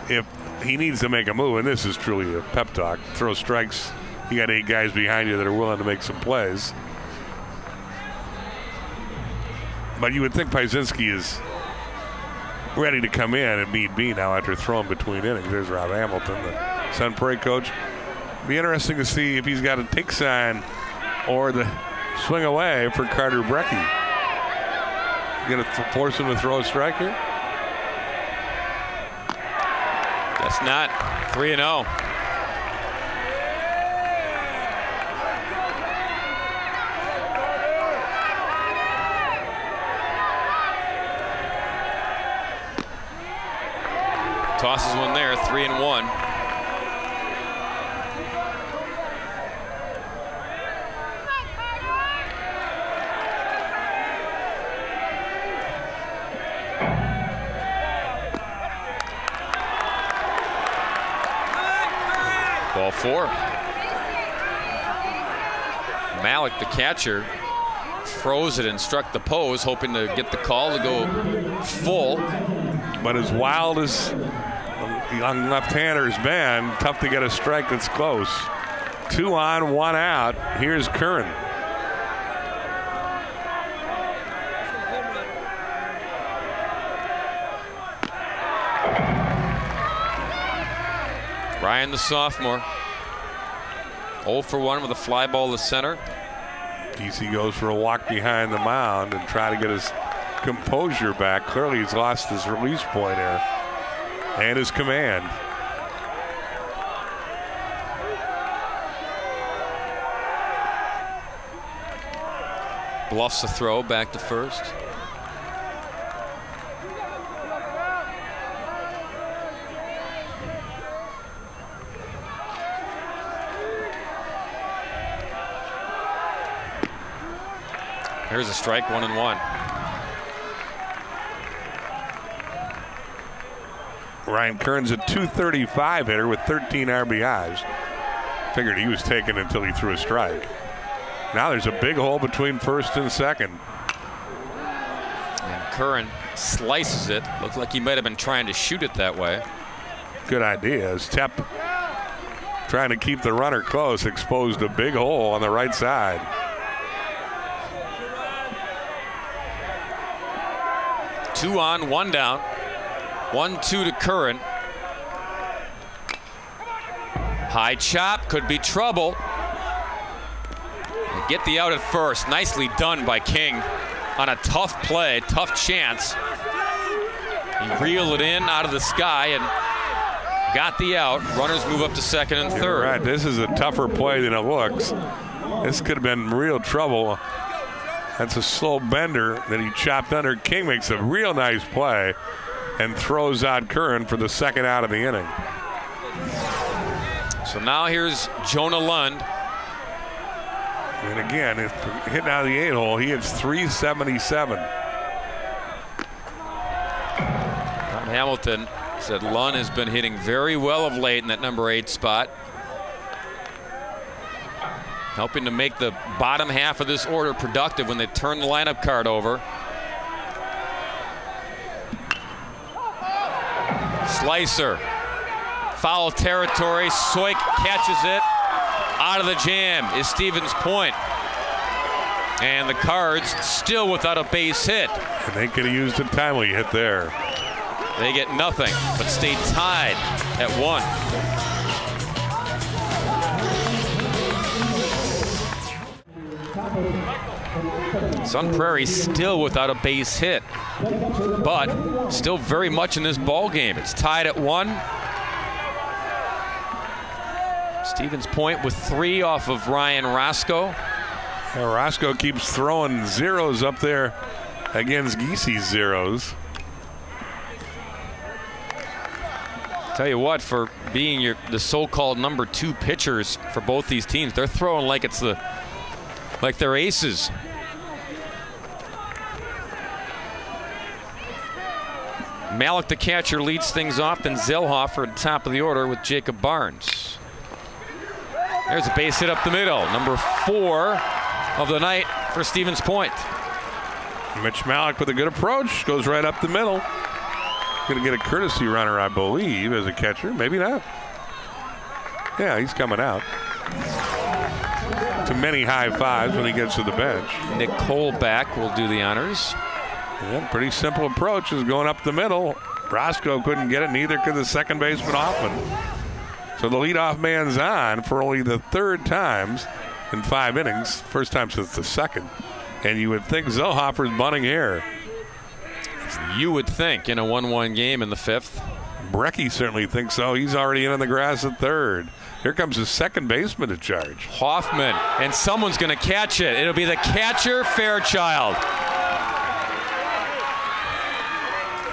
if he needs to make a move, and this is truly a pep talk, throw strikes, you got 8 guys behind you that are willing to make some plays. But you would think Pazinski is ready to come in and meet B now after throwing between innings. There's Rob Hamilton, the Sun Prairie coach. Be interesting to see if he's got a take sign or the swing away for Carter Brecky. Going to force him to throw a strike here? Guess not. 3-0. Tosses one there, 3-1. Ball 4. Malik, the catcher, froze it and struck the pose, hoping to get the call to go full. But as wild as young left-hander's been, tough to get a strike that's close. 2 on, 1 out. Here's Curran. Ryan, the sophomore, 0 for 1 with a fly ball to center. DC goes for a walk behind the mound and try to get his composure back. Clearly he's lost his release point here and his command. Bluffs the throw back to first. Here's a strike, 1-1. Ryan Kern's a .235 hitter with 13 RBIs. Figured he was taken until he threw a strike. Now there's a big hole between first and second. And Curran slices it. Looks like he might have been trying to shoot it that way. Good idea. As Tepp, trying to keep the runner close, exposed a big hole on the right side. Two on, 1 down. 1-2 to Curran. High chop, could be trouble. They get the out at first. Nicely done by King on a tough play, tough chance. He reeled it in out of the sky and got the out. Runners move up to second and third. You're right, this is a tougher play than it looks. This could have been real trouble. That's a slow bender that he chopped under. King makes a real nice play and throws out Curran for the second out of the inning. So now here's Jonah Lund. And again, if hitting out of the 8-hole, he hits .377. Tom Hamilton said Lund has been hitting very well of late in that number 8 spot, helping to make the bottom half of this order productive when they turn the lineup card over. Slicer, foul territory. Soik catches it. Out of the jam is Stevens Point. And the Cards still without a base hit. And they could have used a timely hit there. They get nothing, but stay tied at 1. Sun Prairie still without a base hit, but still very much in this ball game. It's tied at 1. Stevens Point with 3 off of Ryan Roscoe. Yeah, Roscoe keeps throwing zeros up there against Giesi's zeros. Tell you what, for being the so-called number 2 pitchers for both these teams, they're throwing like they're aces. Malik, the catcher, leads things off. Then Zellhofer at the top of the order with Jacob Barnes. There's a base hit up the middle. Number 4 of the night for Stevens Point. Mitch Malik with a good approach. Goes right up the middle. Going to get a courtesy runner, I believe, as a catcher. Maybe not. Yeah, he's coming out. To many high fives when he gets to the bench. Nick Colback will do the honors. Yeah, pretty simple approach is going up the middle. Roscoe couldn't get it, neither could the second baseman Hoffman. So the leadoff man's on for only the 3rd time in 5 innings. First time since the 2nd. And you would think Zellhofer's bunting here. You would think in a 1-1 game in the 5th. Brecky certainly thinks so. He's already in the grass at 3rd. Here comes his second baseman to charge. Hoffman, and someone's going to catch it. It'll be the catcher, Fairchild.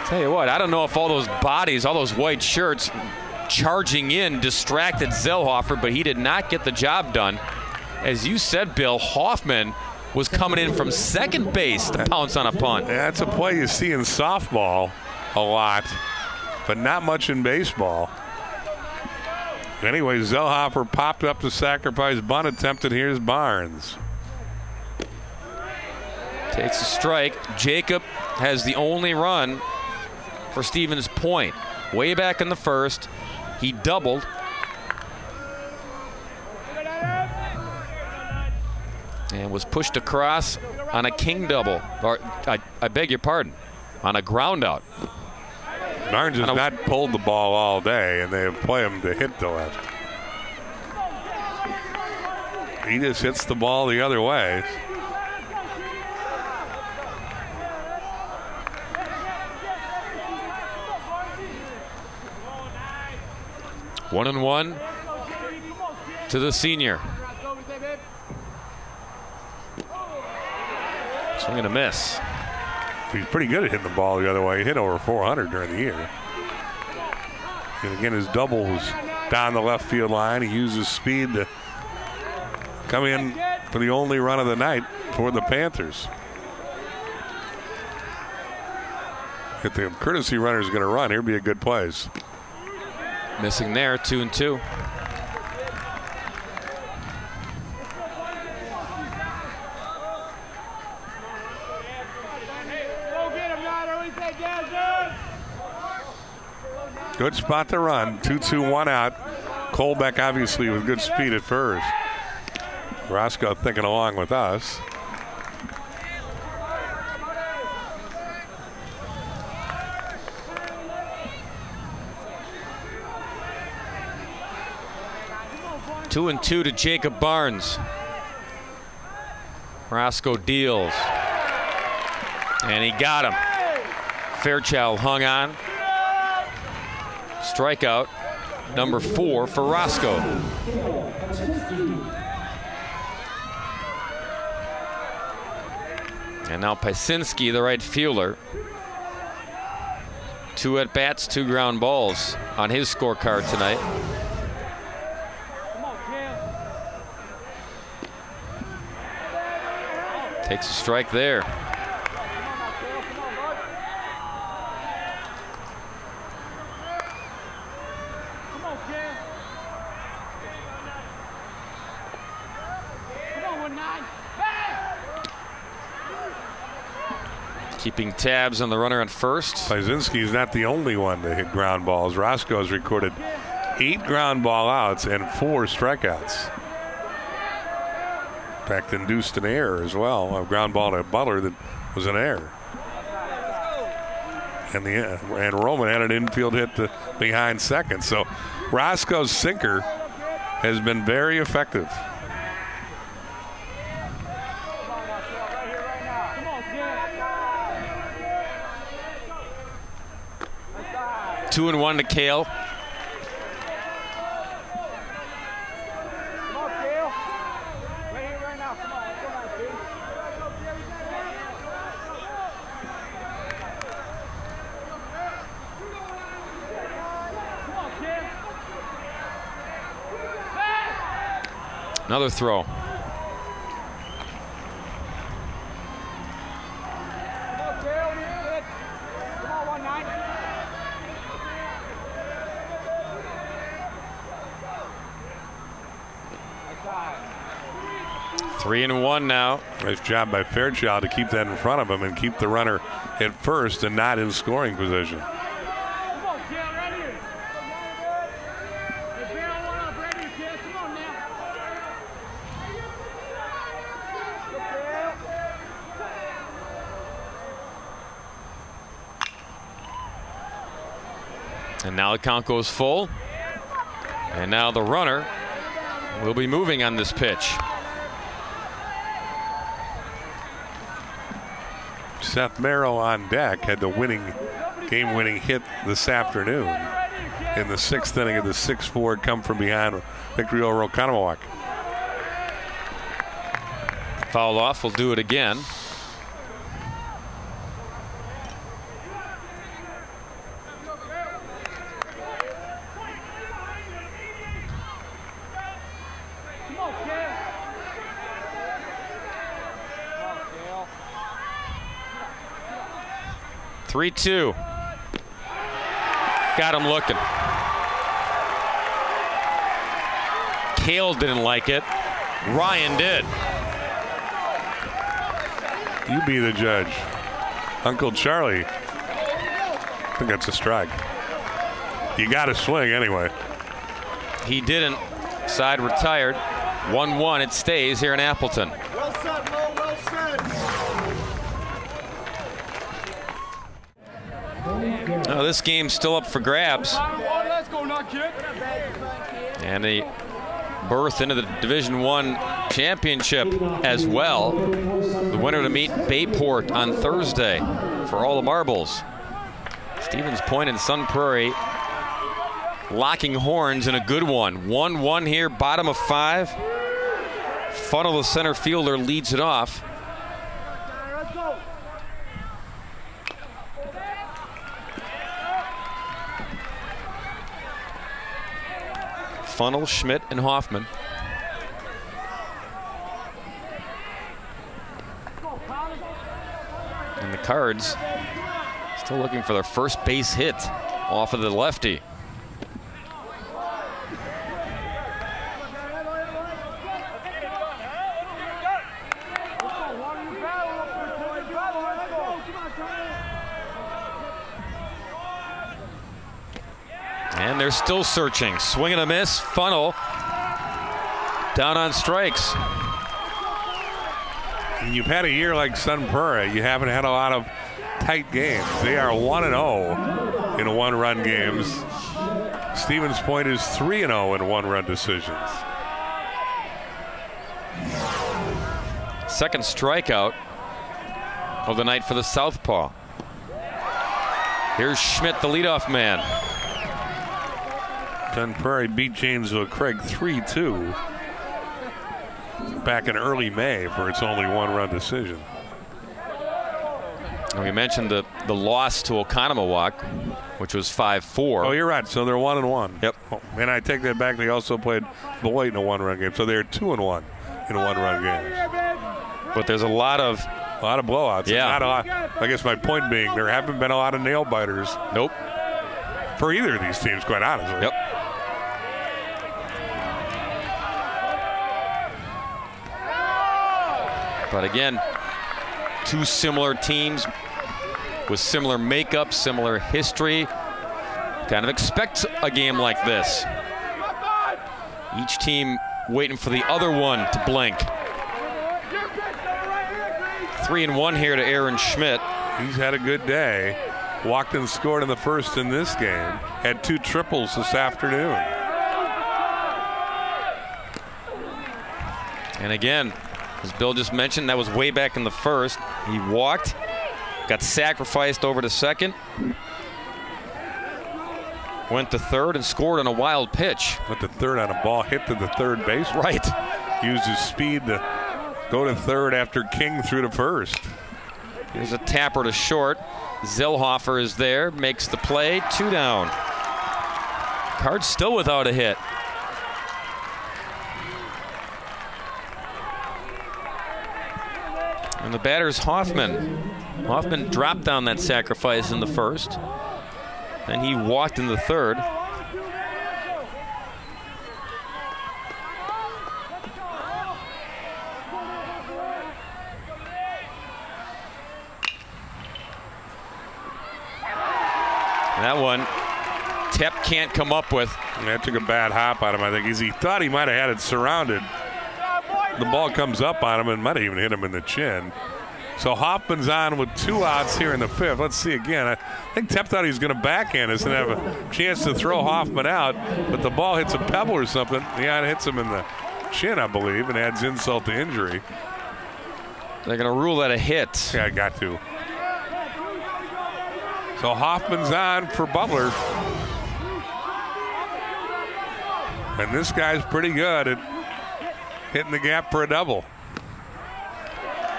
Tell you what, I don't know if all those bodies, all those white shirts charging in distracted Zellhofer, but he did not get the job done. As you said, Bill, Hoffman was coming in from second base to pounce on a punt. Yeah, that's a play you see in softball a lot, but not much in baseball. Anyway, Zellhofer popped up the sacrifice bunt attempt, and here's Barnes. Takes a strike. Jacob has the only run for Stevens Point. Way back in the first, he doubled. And was pushed across on a king double. Or, I beg your pardon, on a ground out. Barnes has not pulled the ball all day, and they play him to hit the left. He just hits the ball the other way. One and one to the senior. Swing and a miss. He's pretty good at hitting the ball the other way. He hit over 400 during the year. And again, his double was down the left field line. He uses speed to come in for the only run of the night for the Panthers. If the courtesy runner is going to run, here'd be a good place. Missing there, 2-2. Good spot to run. 2-2, 1 out. Colbeck obviously with good speed at first. Roscoe thinking along with us. 2-2 to Jacob Barnes. Roscoe deals. And he got him. Fairchild hung on. Strikeout number 4 for Roscoe. And now Pysinski, the right fielder. 2 at-bats, 2 ground balls on his scorecard tonight. Takes a strike there. Keeping tabs on the runner at first. Pysinski's not the only one to hit ground balls. Roscoe's recorded 8 ground ball outs and 4 strikeouts. In fact, induced an error as well. A ground ball to Butler that was an error. And Roman had an infield hit to behind second. So Roscoe's sinker has been very effective. 2-1 to Kale. Another throw. Three and one now. Nice job by Fairchild to keep that in front of him and keep the runner at first and not in scoring position. And now the count goes full. And now the runner will be moving on this pitch. Seth Merrill on deck had the game-winning hit this afternoon in the 6th inning of the 6-4 come from behind victory over Oconomowoc. Foul off, we'll do it again. Three-two. Got him looking. Kale didn't like it. Ryan did. You be the judge. Uncle Charlie. I think that's a strike. You got to swing anyway. He didn't. Side retired. 1-1. It stays here in Appleton. Well said, Mo. Well said. Now this game's still up for grabs. Let's go, kid. And a berth into the Division I championship as well. The winner to meet Bayport on Thursday for all the marbles. Stevens Point and Sun Prairie locking horns in a good one. 1-1 here, bottom of 5. Funnel, the center fielder, leads it off. Funnel, Schmidt, and Hoffman. And the Cards still looking for their first base hit off of the lefty. And they're still searching. Swing and a miss. Funnel down on strikes. And you've had a year like Sun Prairie. You haven't had a lot of tight games. They are 1-0 in one-run games. Stevens Point is 3-0 in one-run decisions. Second strikeout of the night for the southpaw. Here's Schmidt, the leadoff man. Sun Prairie beat Janesville Craig 3-2 back in early May for its only one-run decision. And we mentioned the loss to Oconomowoc, which was 5-4. Oh, you're right. So they're 1-1. Yep. Oh, and I take that back. They also played Beloit in a one-run game. So they're 2-1 in one-run games. But there's a lot of blowouts. Yeah. Not a lot. I guess my point being there haven't been a lot of nail biters. Nope. For either of these teams, quite honestly. Yep. But again, two similar teams with similar makeup, similar history. Kind of expect a game like this. Each team waiting for the other one to blink. 3-1 here to Aaron Schmidt. He's had a good day. Walked and scored in the first in this game. Had 2 triples this afternoon. And again, as Bill just mentioned, that was way back in the first. He walked, got sacrificed over to second, went to third and scored on a wild pitch. Went to third on a ball hit to the third base. Right. Used his speed to go to third after King threw to first. Here's a tapper to short. Zellhofer is there, makes the play, 2 down. Cards still without a hit. And the batter's Hoffman. Hoffman dropped down that sacrifice in the first. Then he walked in the third. That one, Tep can't come up with. That took a bad hop on him, I think. He thought he might have had it surrounded. The ball comes up on him and might have even hit him in the chin. So Hoffman's on with 2 outs here in the 5th. Let's see again. I think Tep thought he was going to backhand us and have a chance to throw Hoffman out, but the ball hits a pebble or something. Yeah, it hits him in the chin, I believe, and adds insult to injury. They're going to rule that a hit. Yeah, I got to. So Hoffman's on for Butler. And this guy's pretty good at hitting the gap for a double.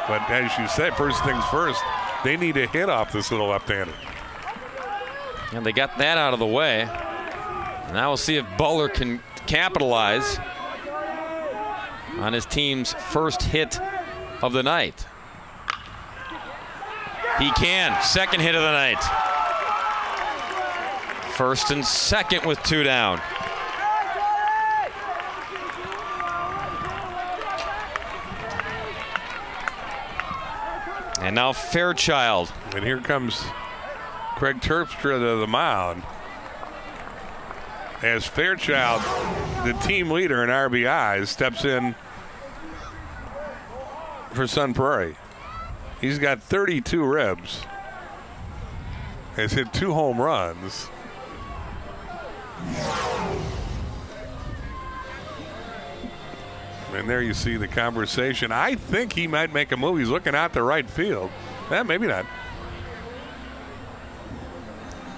But as you said, first things first, they need a hit off this little left-hander. And they got that out of the way. Now we'll see if Butler can capitalize on his team's first hit of the night. He can. Second hit of the night. First and second with 2 down. And now Fairchild. And here comes Craig Terpstra to the mound. As Fairchild, the team leader in RBIs, steps in for Sun Prairie. He's got 32 ribs. Has hit 2 home runs. And there you see the conversation. I think he might make a move. He's looking out the right field. Maybe not.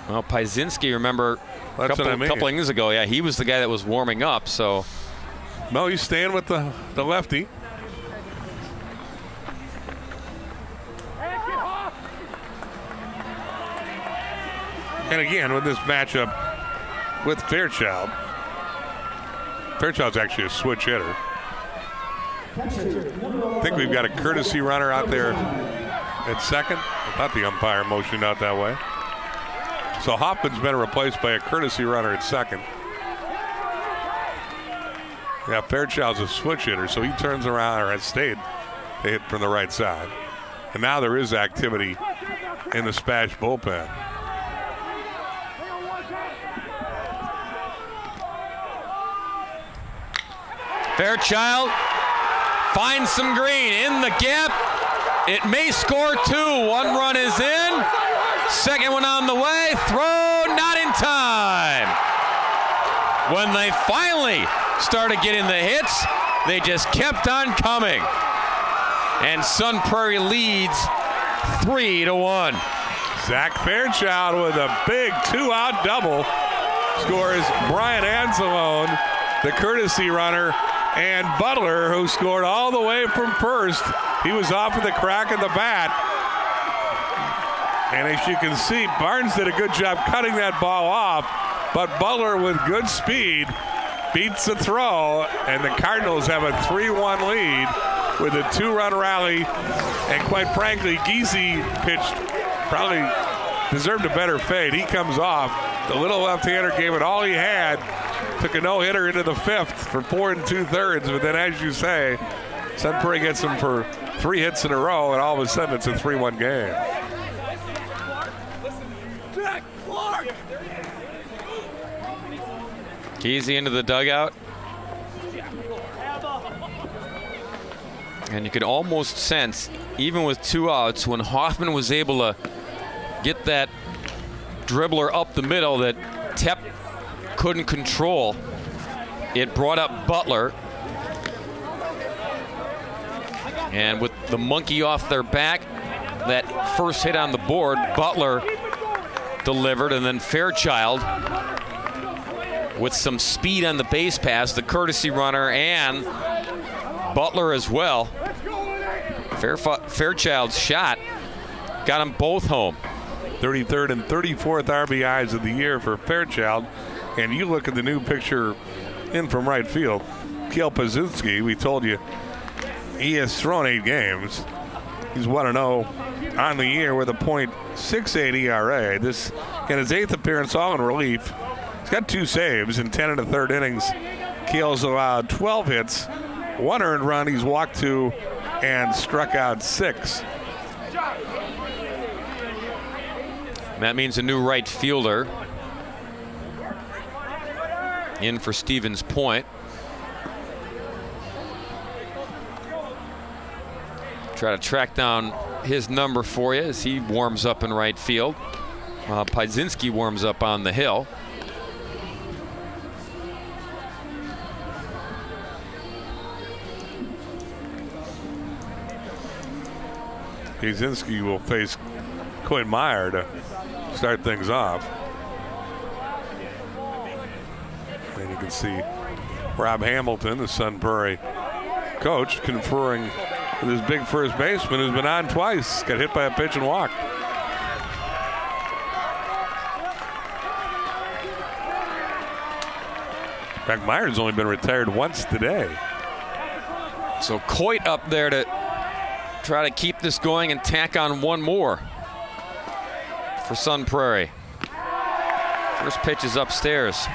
Well, Paisinski, remember, a That's what I mean. couple innings ago, yeah, he was the guy that was warming up, so. No, he's staying with the lefty. And again, with this matchup with Fairchild, Fairchild's actually a switch hitter. I think we've got a courtesy runner out there at second. I thought the umpire motioned out that way. So Hoffman's been replaced by a courtesy runner at second. Yeah, Fairchild's a switch hitter, so he turns around, or has stayed to hit from the right side. And now there is activity in the Spash bullpen. Fairchild finds some green in the gap. It may score 2. 1 run is in. Second one on the way. Throw not in time. When they finally started getting the hits, they just kept on coming. And Sun Prairie leads 3-1. Zach Fairchild with a big 2-out double scores Brian Anzalone, the courtesy runner, and Butler, who scored all the way from first. He was off with a crack in the bat. And as you can see, Barnes did a good job cutting that ball off, but Butler with good speed beats the throw, and the Cardinals have a 3-1 lead with a 2-run rally. And quite frankly, Giese pitched, probably deserved a better fade. He comes off. The little left-hander gave it all he had. Took a no-hitter into the 5th for 4 2/3, but then, as you say, Sun Prairie gets him for 3 hits in a row, and all of a sudden it's a 3-1 game. Giese into the dugout. And you could almost sense, even with 2 outs, when Hoffman was able to get that dribbler up the middle that Tepp couldn't control. It brought up Butler. And with the monkey off their back, that first hit on the board, Butler delivered, and then Fairchild with some speed on the base pass, the courtesy runner, and Butler as well. Fairchild's shot got them both home. 33rd and 34th RBIs of the year for Fairchild. And you look at the new picture in from right field. Kale Pazinski, we told you, he has thrown 8 games. He's 1-0 on the year with a .68 ERA. This in his 8th appearance, all in relief. He's got 2 saves in 10 1/3 innings. Kale's allowed 12 hits, 1 earned run. He's walked 2 and struck out 6. That means a new right fielder in for Stevens Point. Try to track down his number for you as he warms up in right field. Paisinski warms up on the hill. Paisinski will face Coyne Meyer to start things off. And you can see Rob Hamilton, the Sun Prairie coach, conferring with his big first baseman who's been on twice. Got hit by a pitch and walked. In fact, Meyer's only been retired once today. So Coit up there to try to keep this going and tack on one more for Sun Prairie. First pitch is upstairs.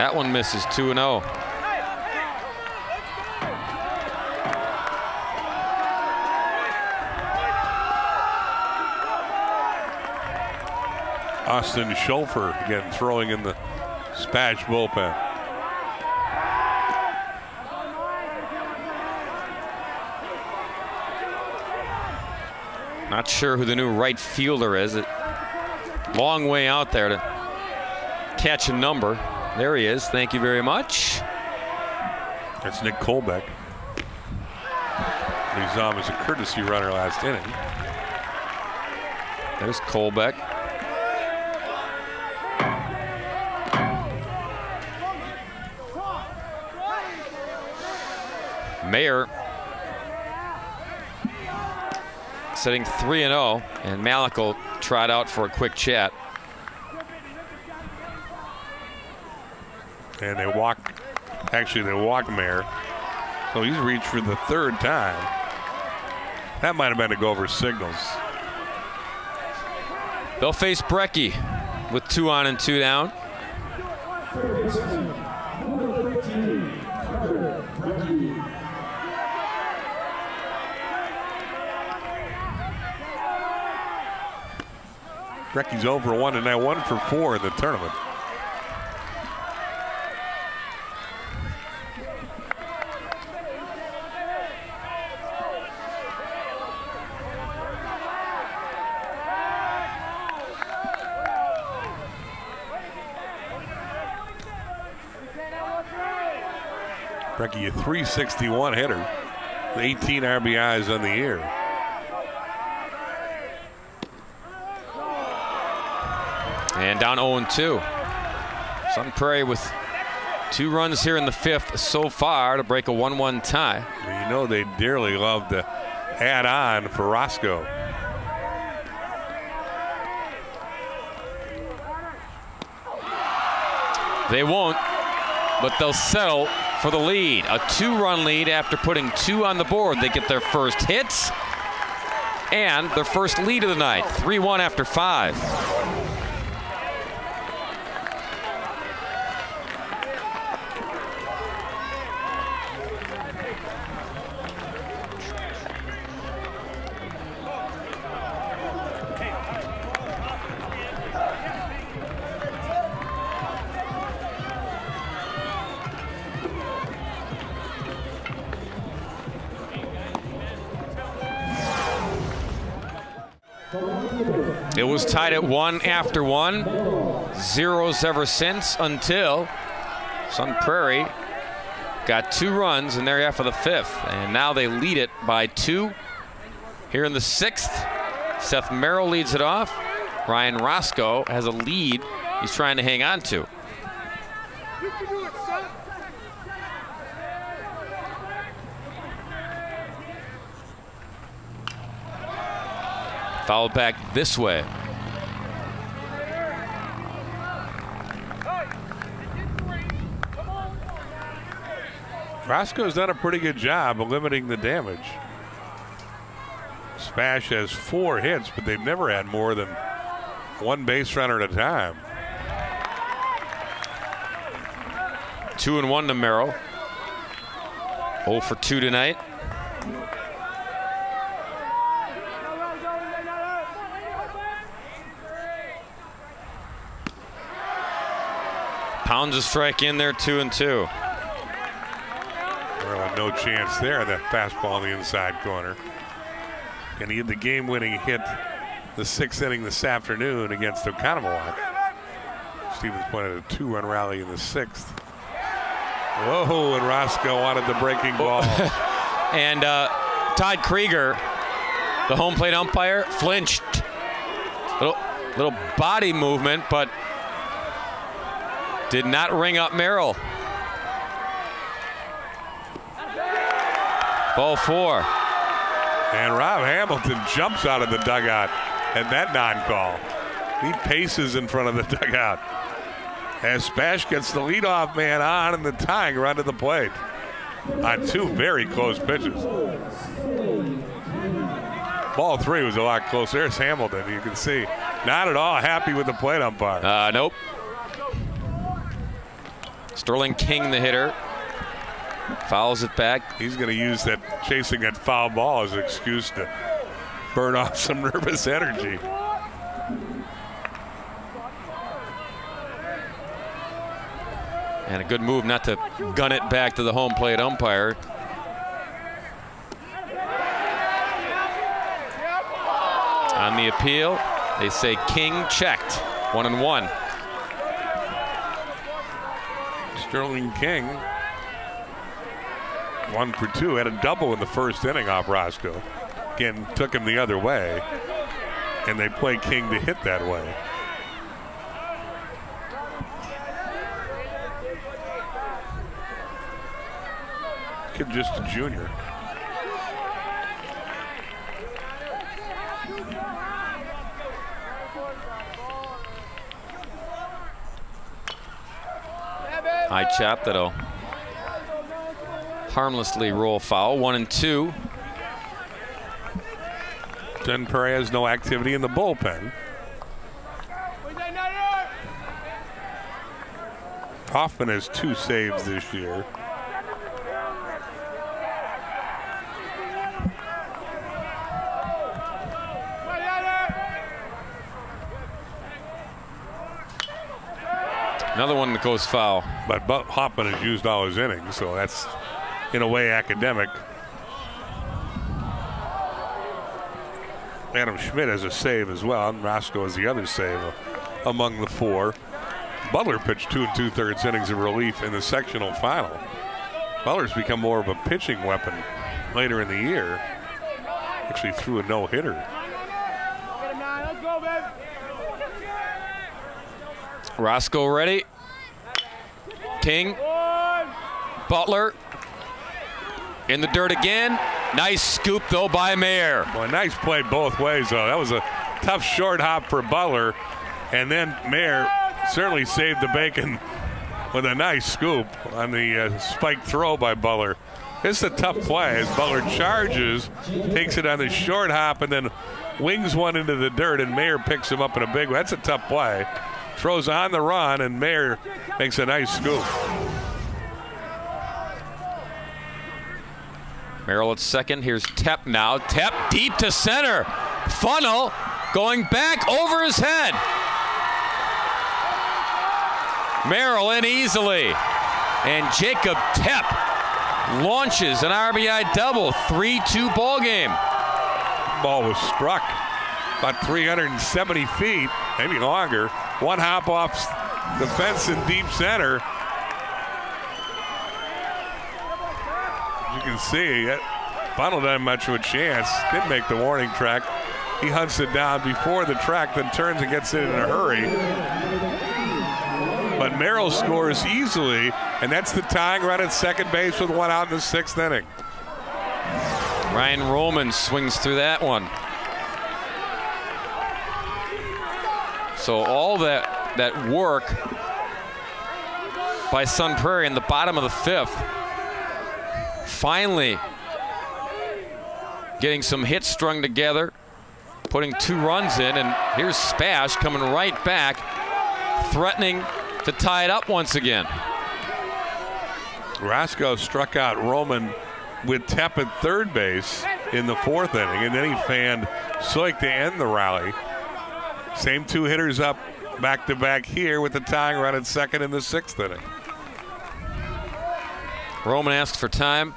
That one misses, 2-0. Austin Schulfer again throwing in the Spash bullpen. Not sure who the new right fielder is. Long way out there to catch a number. There he is. Thank you very much. That's Nick Kolbeck. We saw him as a courtesy runner last inning. There's Kolbeck. Mayer sitting 3-0, and Malik will trot out for a quick chat. And they walk Mayer. So he's reached for the third time. That might have been to go over signals. They'll face Brecky with 2 on and 2 down. Brecky's over 1 and now 1 for 4 in the tournament. Brecky, a .361 hitter, 18 RBIs on the year. And down 0-2. Sun Prairie with 2 runs here in the 5th so far to break a 1-1 tie. You know they dearly love to add on for Roscoe. They won't, but they'll settle for the lead. A 2-run lead after putting 2 on the board. They get their first hits and their first lead of the night. 3-1 after 5. It was tied at 1 after 1. 0s ever since until Sun Prairie got 2 runs in their half of the 5th. And now they lead it by 2 here in the 6th. Seth Merrill leads it off. Ryan Roscoe has a lead he's trying to hang on to. Fouled back this way. Roscoe's done a pretty good job of limiting the damage. Spash has 4 hits, but they've never had more than 1 base runner at a time. 2-1 to Merrill. 0 for 2 tonight. Pounds a strike in there, 2-2. Well, no chance there. That fastball in the inside corner. And he had the game-winning hit the 6th inning this afternoon against Oconomowoc. Stevens pointed a 2-run rally in the 6th. Whoa, and Roscoe wanted the breaking ball. And Todd Krieger, the home plate umpire, flinched. Little body movement, but did not ring up Merrill. Ball 4. And Rob Hamilton jumps out of the dugout at that non-call. He paces in front of the dugout as Spash gets the leadoff man on and the tying run to the plate on 2 very close pitches. Ball 3 was a lot closer. There's Hamilton. You can see not at all happy with the plate umpire. Nope. Sterling King, the hitter, fouls it back. He's going to use that chasing that foul ball as an excuse to burn off some nervous energy. And a good move not to gun it back to the home plate umpire. On the appeal, they say King checked. 1-1. Sterling King, 1 for 2, had a double in the first inning off Roscoe. Again, took him the other way, and they play King to hit that way. Kid just a junior. High chop that'll harmlessly roll foul. 1-2. Then Prairie has no activity in the bullpen. Hoffman has 2 saves this year. Another one that goes foul. But Hoffman has used all his innings, so that's in a way academic. Adam Schmidt has a save as well, and Roscoe has the other save among the 4. Butler pitched 2 2/3 innings of relief in the sectional final. Butler's become more of a pitching weapon later in the year. Actually threw a no-hitter. Roscoe ready. King. Butler. In the dirt again. Nice scoop, though, by Mayer. Well, a nice play both ways, though. That was a tough short hop for Butler. And then Mayer certainly saved the bacon with a nice scoop on the spike throw by Butler. It's a tough play as Butler charges, takes it on the short hop, and then wings one into the dirt, and Mayer picks him up in a big way. That's a tough play. Throws on the run, and Mayer makes a nice scoop. Merrill at second. Here's Tepp now. Tepp deep to center. Funnel going back over his head. Merrill in easily. And Jacob Tepp launches an RBI double. 3-2 ball game. Ball was struck about 370 feet, maybe longer. One hop off the fence in deep center. As you can see, Funnel didn't have much of a chance. Didn't make the warning track. He hunts it down before the track, then turns and gets it in a hurry. But Merrill scores easily, and that's the tying run at second base with 1 out in the 6th inning. Ryan Roman swings through that one. So all that work by Sun Prairie in the bottom of the 5th, finally getting some hits strung together, putting 2 runs in, and here's Spash coming right back, threatening to tie it up once again. Roscoe struck out Roman with Tepp at third base in the 4th inning, and then he fanned Soik to end the rally. Same 2 hitters up back-to-back here with the tying run at second in the 6th inning. Roman asks for time.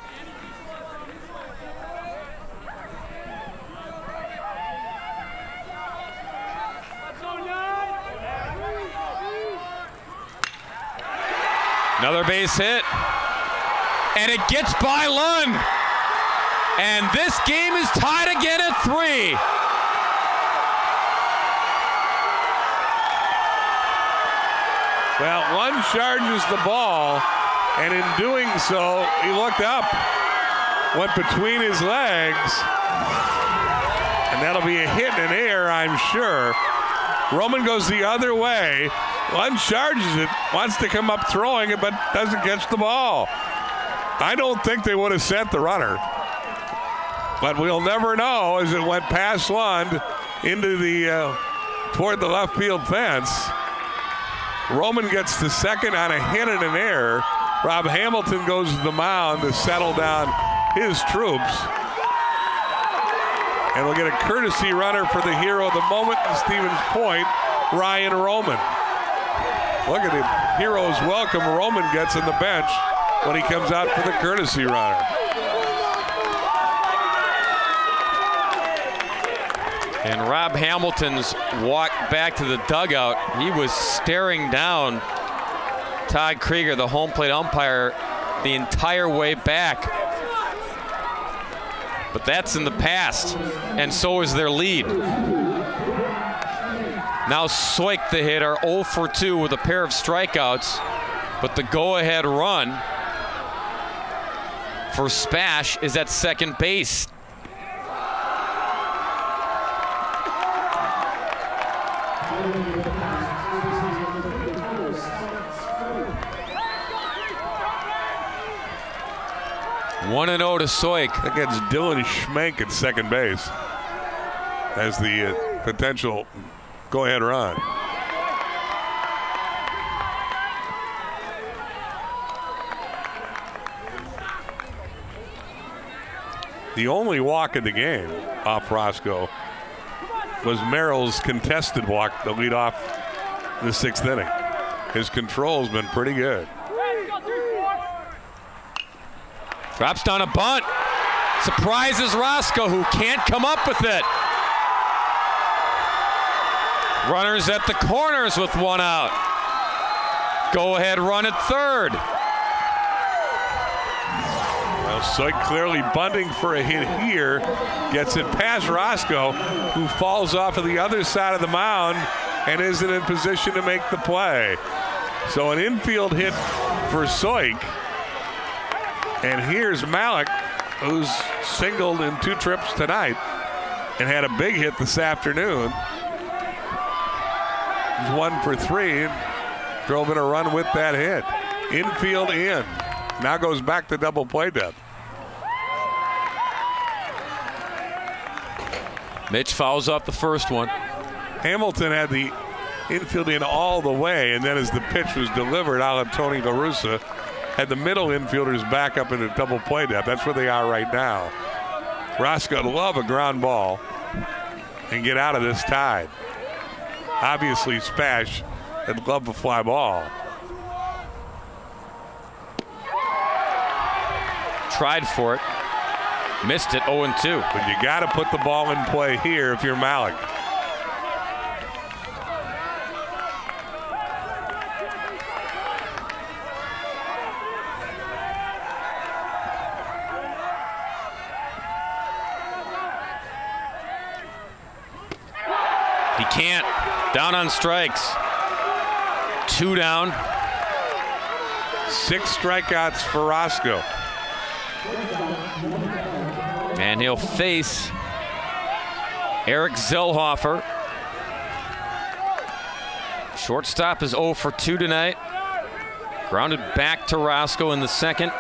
Another base hit. And it gets by Lund. And this game is tied again at 3. Well, Lund charges the ball, and in doing so, he looked up, went between his legs, and that'll be a hit in air, I'm sure. Roman goes the other way. Lund charges it, wants to come up throwing it, but doesn't catch the ball. I don't think they would have sent the runner, but we'll never know as it went past Lund into the toward the left field fence. Roman gets the second on a hit and an error. Rob Hamilton goes to the mound to settle down his troops. And we'll get a courtesy runner for the hero of the moment in Stevens Point, Ryan Roman. Look at the hero's welcome Roman gets on the bench when he comes out for the courtesy runner. And Rob Hamilton's walk back to the dugout, he was staring down Todd Krieger, the home plate umpire, the entire way back. But that's in the past, and so is their lead. Now Soik, the hitter, 0 for 2 with a pair of strikeouts, but the go-ahead run for Spash is at second base. One and 0 to Soik. That gets Dylan Schmenk at second base as the potential go-ahead run. The only walk in the game off Roscoe was Merrill's contested walk to lead off the 6th inning. His control's been pretty good. Drops down a bunt. Surprises Roscoe, who can't come up with it. Runners at the corners with one out. Go ahead run at third. Well, Soik clearly bunting for a hit here. Gets it past Roscoe, who falls off of the other side of the mound and isn't in position to make the play. So an infield hit for Soik. And here's Malik, who's singled in 2 trips tonight and had a big hit this afternoon. He's 1 for 3 and drove in a run with that hit. Infield in. Now goes back to double play depth. Mitch fouls off the first one. Hamilton had the infield in all the way, and then as the pitch was delivered, a la Tony La Russa, had the middle infielders back up into double play depth. That's where they are right now. Roscoe love a ground ball and get out of this tide. Obviously, Spash would love a fly ball. Tried for it. Missed it, 0-2. But you got to put the ball in play here if you're Malik. He can't. Down on strikes. 2 down. 6 strikeouts for Roscoe. And he'll face Eric Zellhofer. Shortstop is 0 for 2 tonight. Grounded back to Roscoe in the second.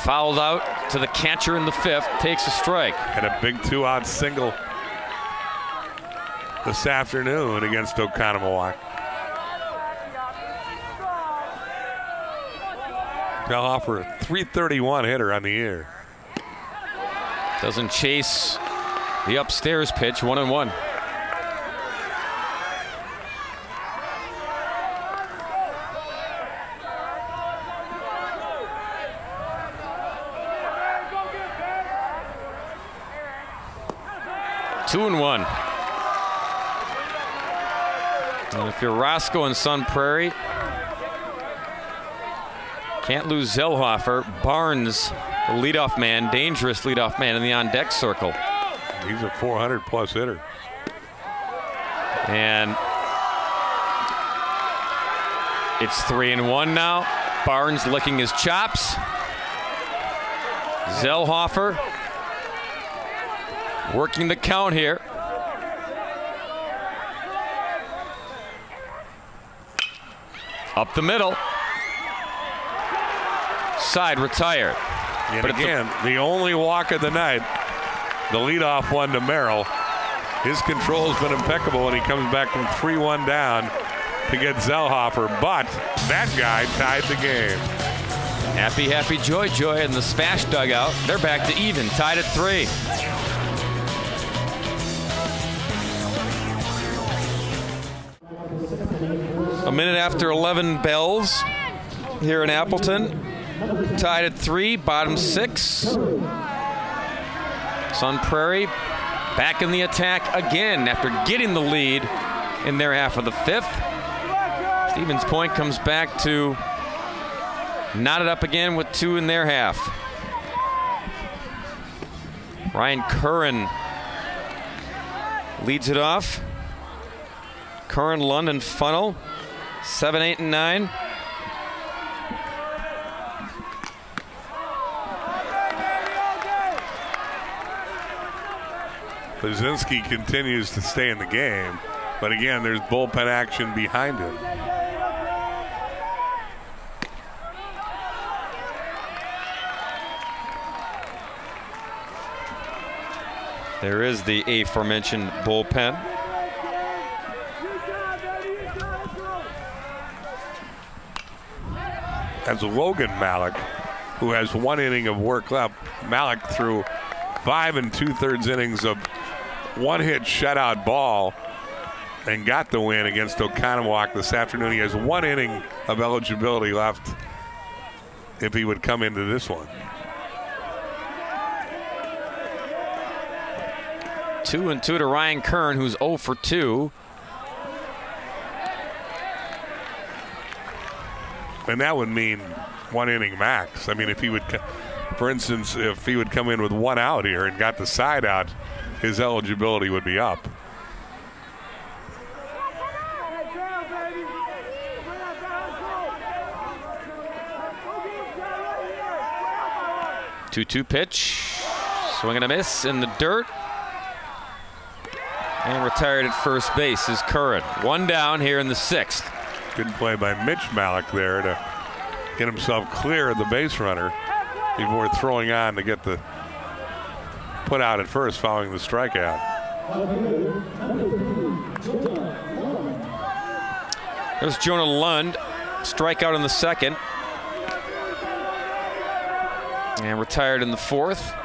Fouled out to the catcher in the 5th. Takes a strike. Had a big 2-out single this afternoon against Oconomowoc. Zellhofer, a .331 hitter on the year. Doesn't chase the upstairs pitch. 1-1. Two and 1. And if you're Roscoe and Sun Prairie, can't lose Zellhofer. Barnes, the leadoff man, dangerous leadoff man in the on-deck circle. He's a 400-plus hitter. And it's 3-1 now. Barnes licking his chops. Zellhofer working the count here. Up the middle. Side retired. And but again, the only walk of the night, the leadoff one to Merrill, His control has been impeccable, and he comes back from 3-1 down to get Zellhofer, but that guy tied the game. Happy, happy, joy, joy in the Spash dugout. They're back to even, tied at 3. A minute after 11 bells here in Appleton. Tied at 3, bottom 6. Sun Prairie back in the attack again after getting the lead in their half of the 5th. Stevens Point comes back to knot it up again with 2 in their half. Ryan Curran leads it off. Curran, London, Funnel, 7, 8, and 9. Blazinski continues to stay in the game, but again, there's bullpen action behind him. There is the aforementioned bullpen. That's Logan Malik, who has 1 inning of work left. Malik threw 5 2/3 innings of 1-hit shutout ball and got the win against Oconomowoc this afternoon. He has 1 inning of eligibility left if he would come into this one. 2-2 to Ryan Kern, who's 0 for 2. And that would mean 1 inning max. I mean, if he would, for instance, if he would come in with 1 out here and got the side out, his eligibility would be up. Two-two pitch. Swing and a miss in the dirt. And retired at first base is Curran. 1 down here in the 6th. Good play by Mitch Malik there to get himself clear of the base runner before throwing on to get the put out at first following the strikeout. There's Jonah Lund, strikeout in the 2nd. And retired in the 4th.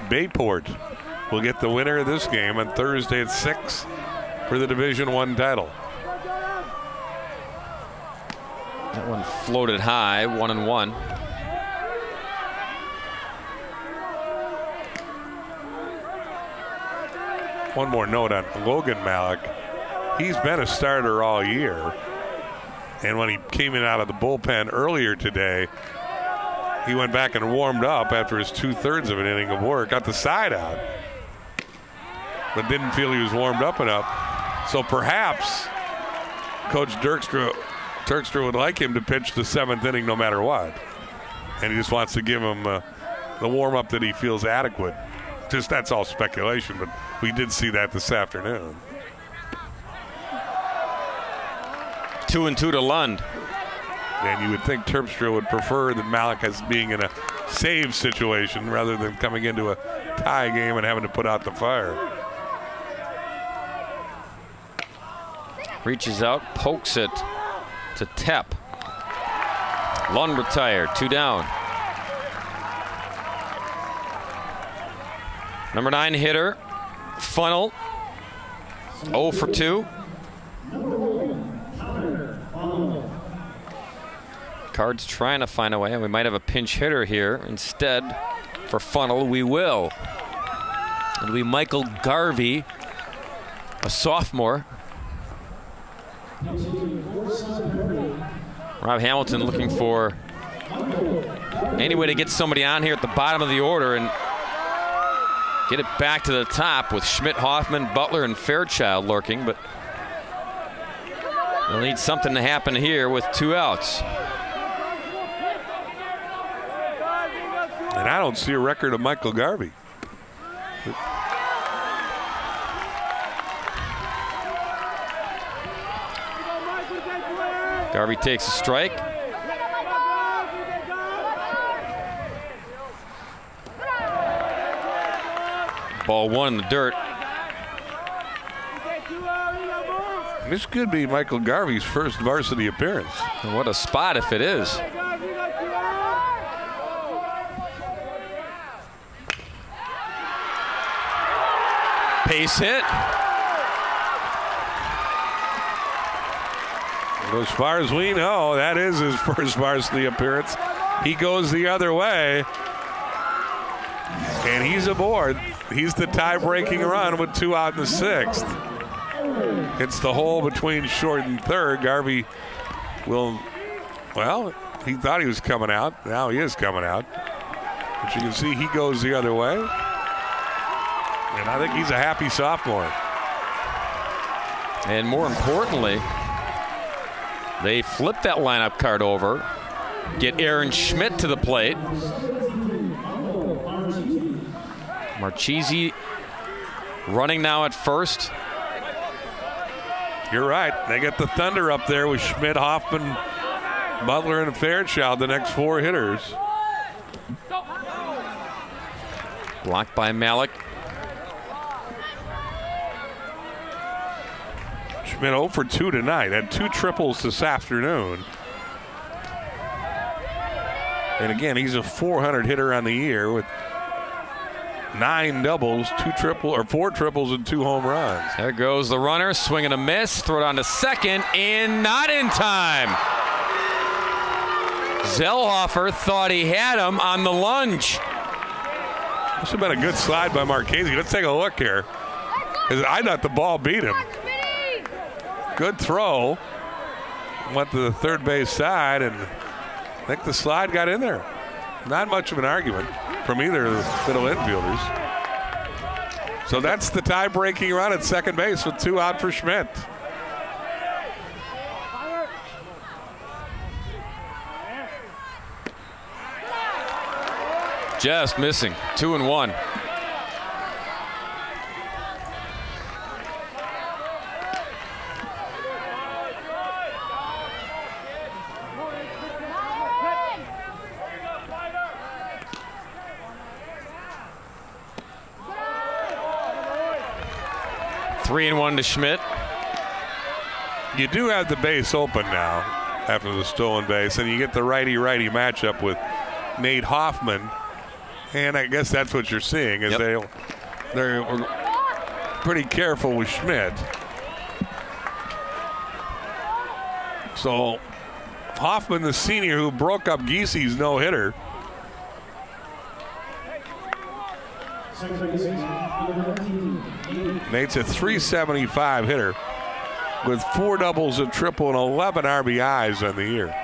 Bayport will get the winner of this game on Thursday at 6 for the Division I title. That one floated high, 1-1. One more note on Logan Malik. He's been a starter all year. And when he came in out of the bullpen earlier today, he went back and warmed up after his 2/3 of an inning of work, got the side out, but didn't feel he was warmed up enough. So perhaps Coach Turkstra would like him to pitch the 7th inning no matter what. And he just wants to give him the warm-up that he feels adequate. Just that's all speculation, but we did see that this afternoon. 2-2 to Lund. And you would think Terpstra would prefer that Malik as being in a save situation rather than coming into a tie game and having to put out the fire. Reaches out, pokes it to Tepp. Lund retired, 2 down. Number 9 hitter, Funnel, 0 for 2. Cards trying to find a way, and we might have a pinch hitter here. Instead, for Funnel, we will. It'll be Michael Garvey, a sophomore. Rob Hamilton looking for any way to get somebody on here at the bottom of the order and get it back to the top with Schmidt, Hoffman, Butler, and Fairchild lurking, but they'll need something to happen here with 2 outs. And I don't see a record of Michael Garvey. Garvey takes a strike. Ball one in the dirt. This could be Michael Garvey's first varsity appearance. And what a spot if it is. Pace hit. As far as we know, that is his first varsity appearance. He goes the other way, and he's aboard. He's the tie-breaking run with 2 out in the 6th. It's the hole between short and third. Garvey will, well, he thought he was coming out. Now he is coming out. But you can see he goes the other way. And I think he's a happy sophomore. And more importantly, they flip that lineup card over, get Aaron Schmidt to the plate. Marchese running now at first. You're right. They get the Thunder up there with Schmidt, Hoffman, Butler, and Fairchild, the next 4 hitters. Blocked by Malik. Schmidt 0 for 2 tonight. Had 2 triples this afternoon. And again, he's a 400 hitter on the year with 9 doubles, 4 triples, and 2 home runs. There goes the runner, swing and a miss, throw it on to second, and not in time. Zellhofer thought he had him on the lunge. This has been a good slide by Marchese. Let's take a look here. I thought the ball beat him. Good throw. Went to the third base side, and I think the slide got in there. Not much of an argument from either of the middle infielders. So that's the tie-breaking run at second base with 2 out for Schmidt. Just missing. 2-1. Three and 1 to Schmidt. You do have the base open now after the stolen base, and you get the righty-righty matchup with Nate Hoffman, and I guess that's what you're seeing is they're pretty careful with Schmidt. So Hoffman, the senior who broke up Giesi's no-hitter, Nate's a .375 hitter with 4 doubles, a triple, and 11 RBIs on the year.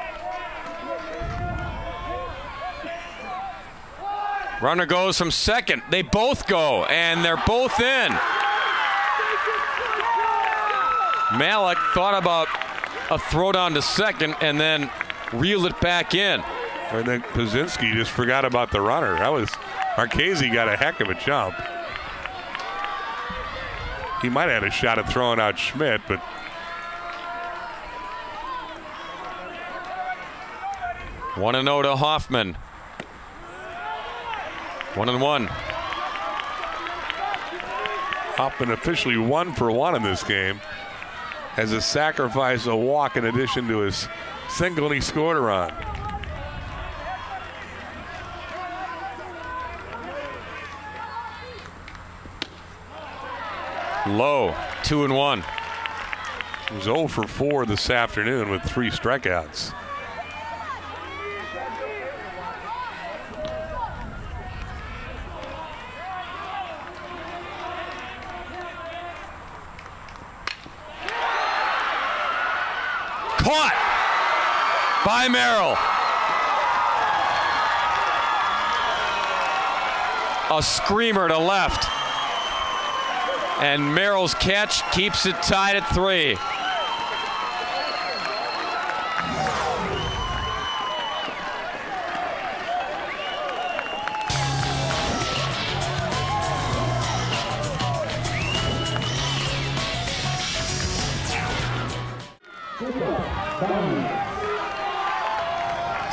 Runner goes from second. They both go, and they're both in. Malik thought about a throw down to second and then reeled it back in. I think Pazinski just forgot about the runner. That was Marchese got a heck of a jump. He might have had a shot at throwing out Schmidt, but One and 0 to Hoffman. 1-1. Hoffman officially 1 for 1 in this game. Has a sacrifice, a walk in addition to his single, and he scored a run. Low, 2-1. He was 0 for 4 this afternoon with 3 strikeouts. Caught by Merrill. A screamer to left. And Merrill's catch keeps it tied at 3.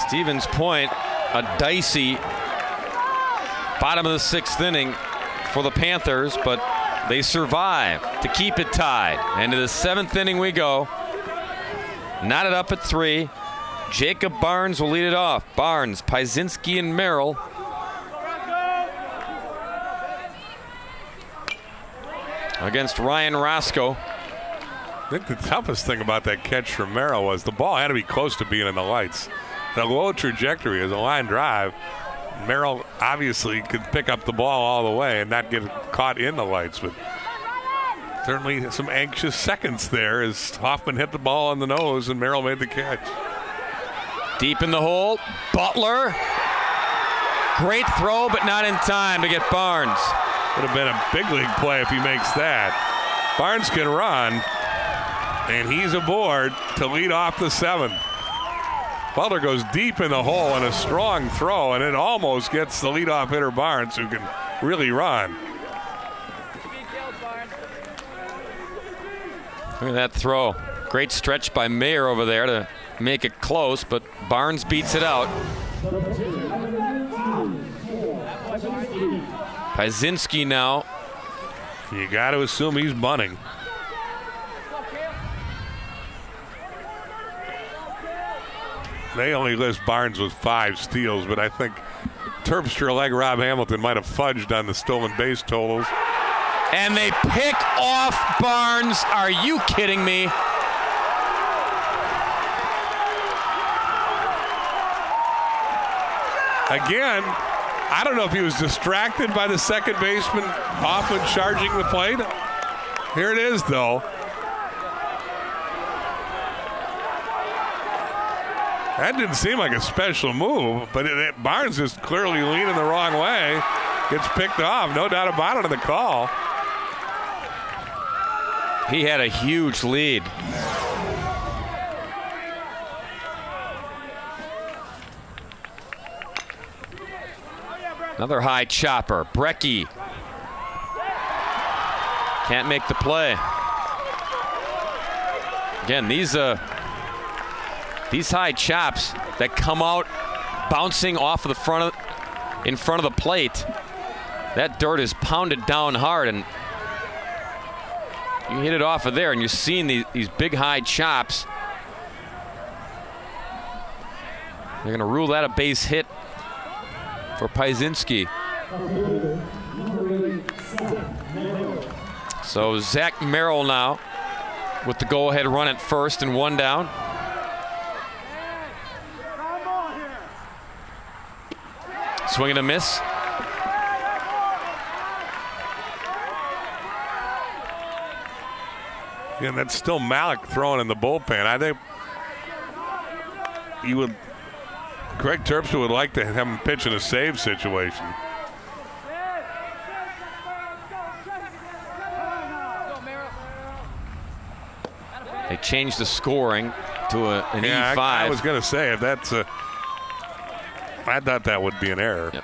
Stevens Point, a dicey bottom of the 6th inning for the Panthers, but they survive to keep it tied. And to the 7th inning we go. Knotted up at 3. Jacob Barnes will lead it off. Barnes, Piesinski, and Merrill. Against Ryan Roscoe. I think the toughest thing about that catch from Merrill was the ball had to be close to being in the lights. The low trajectory is a line drive. Merrill obviously could pick up the ball all the way and not get caught in the lights, but certainly some anxious seconds there as Hoffman hit the ball on the nose and Merrill made the catch. Deep in the hole, Butler. Great throw, but not in time to get Barnes. Would have been a big league play if he makes that. Barnes can run, and he's aboard to lead off the 7th. Butler goes deep in the hole and a strong throw, and it almost gets the leadoff hitter Barnes, who can really run. Look at that throw. Great stretch by Mayer over there to make it close, but Barnes beats it out. Piesinski now. You got to assume he's bunting. They only list Barnes with 5 steals, but I think Terpstra, like Rob Hamilton, might have fudged on the stolen base totals. And they pick off Barnes. Are you kidding me? Again, I don't know if he was distracted by the second baseman Hoffman charging the plate. Here it is, though. That didn't seem like a special move, but Barnes is clearly leaning the wrong way. Gets picked off, no doubt about it, on the call. He had a huge lead. Another high chopper. Brecky can't make the play. Again, these high chops that come out bouncing off of the in front of the plate. That dirt is pounded down hard, and you hit it off of there, and you're seeing these big high chops. They're going to rule that a base hit for Piesinski. So Zach Merrill now with the go-ahead run at first and 1 down. Swing and a miss. Yeah, that's still Malik throwing in the bullpen. I think Greg Terpstra would like to have him pitch in a save situation. They changed the scoring to an E5. I was going to say, if that's I thought that would be an error. Yep.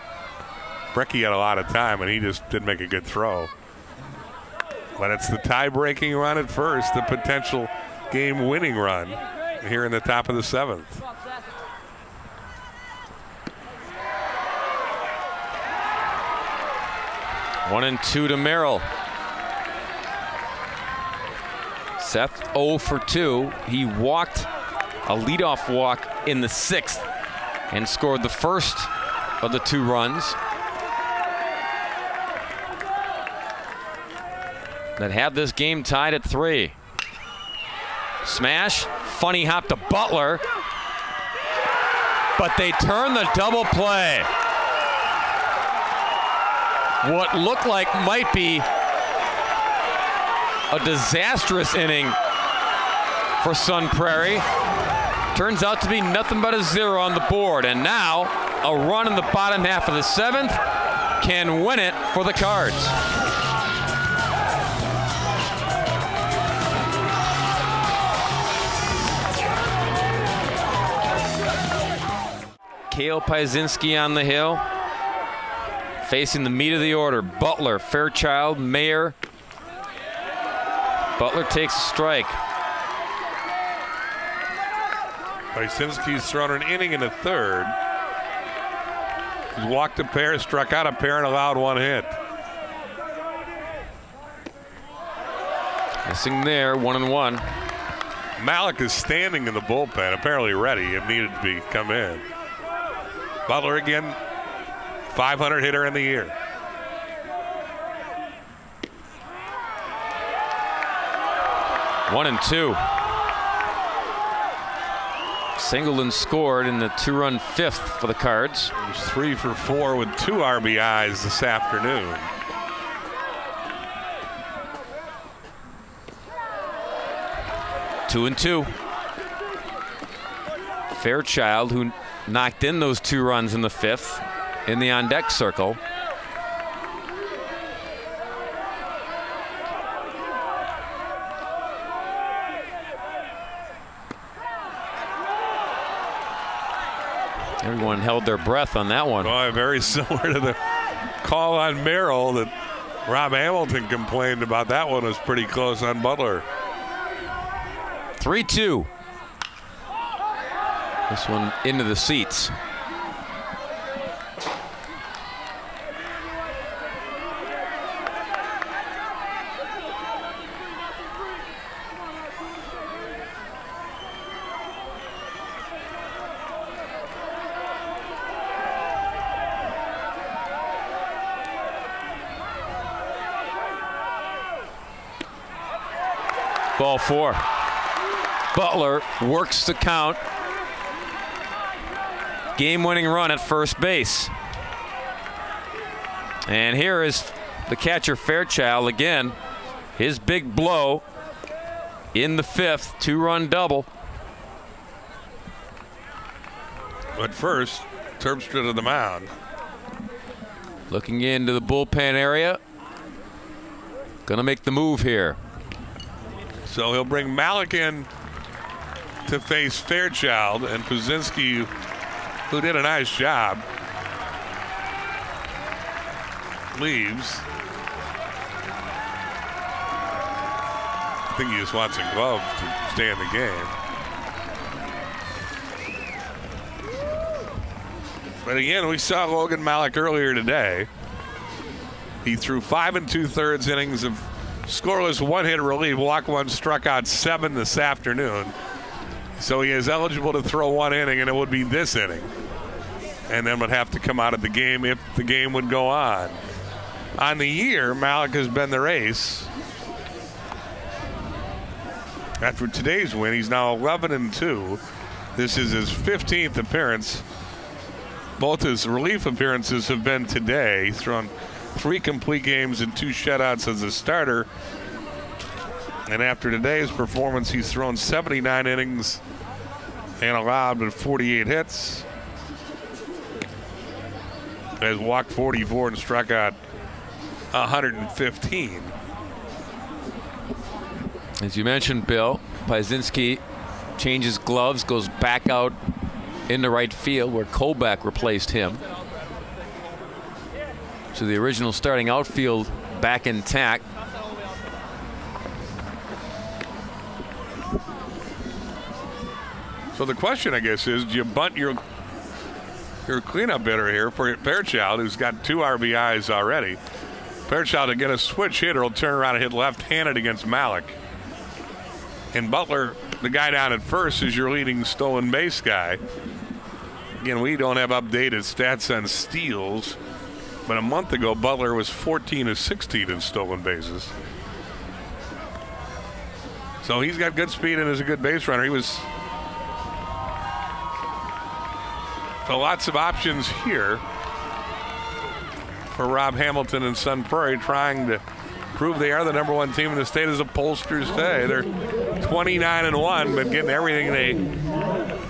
Brecky had a lot of time, and he just didn't make a good throw. But it's the tie-breaking run at first, the potential game-winning run here in the top of the 7th. One and 2 to Merrill. Seth 0 for 2. He walked a leadoff walk in the 6th and scored the first of the 2 runs that have this game tied at 3. Smash, funny hop to Butler, but they turn the double play. What looked like might be a disastrous inning for Sun Prairie turns out to be nothing but a 0 on the board, and now a run in the bottom half of the 7th can win it for the Cards. Cale Piesinski on the hill, facing the meat of the order. Butler, Fairchild, Mayer. Butler takes a strike. Wysinski's thrown an inning in the third. He's walked a pair, struck out a pair, and allowed one hit. Missing there, 1-1. Malik is standing in the bullpen, apparently ready if needed to come in. Butler again, 500 hitter in the year. One and two. Singleton scored in the 2-run fifth for the Cards. He was 3 for 4 with 2 RBIs this afternoon. Two and two. Fairchild, who knocked in those 2 runs in the fifth, in the on-deck circle. Everyone held their breath on that one. Boy, very similar to the call on Merrill that Rob Hamilton complained about. That one was pretty close on Butler. 3-2. This one into the seats. Ball 4. Butler works the count. Game-winning run at first base. And here is the catcher Fairchild again. His big blow in the fifth, 2-run double. But first, Terpstra to the mound. Looking into the bullpen area. Gonna make the move here. So he'll bring Malik in to face Fairchild, and Puzinski, who did a nice job, leaves. I think he just wants a glove to stay in the game. But again, we saw Logan Malik earlier today. He threw 5 2/3 innings of scoreless one-hit relief, walk 1, struck out 7 this afternoon. So he is eligible to throw 1 inning, and it would be this inning. And then would have to come out of the game if the game would go on. On the year, Malik has been their ace. After today's win, he's now 11-2. This is his 15th appearance. Both his relief appearances have been today. He's thrown 3 complete games and 2 shutouts as a starter. And after today's performance, he's thrown 79 innings and allowed but 48 hits. Has walked 44 and struck out 115. As you mentioned, Bill, Pyzinski changes gloves, goes back out into right field where Kolbeck replaced him. So the original starting outfield back intact. So the question, I guess, is do you bunt your cleanup hitter here for Fairchild, who's got 2 RBIs already? Fairchild to get a switch hitter will turn around and hit left-handed against Malik. And Butler, the guy down at first, is your leading stolen base guy. Again, we don't have updated stats on steals, but a month ago Butler was 14-16 in stolen bases. So he's got good speed and is a good base runner. He was so lots of options here for Rob Hamilton and Sun Prairie, trying to prove they are the #1 team in the state, as the pollsters say. They're 29-1, but getting everything they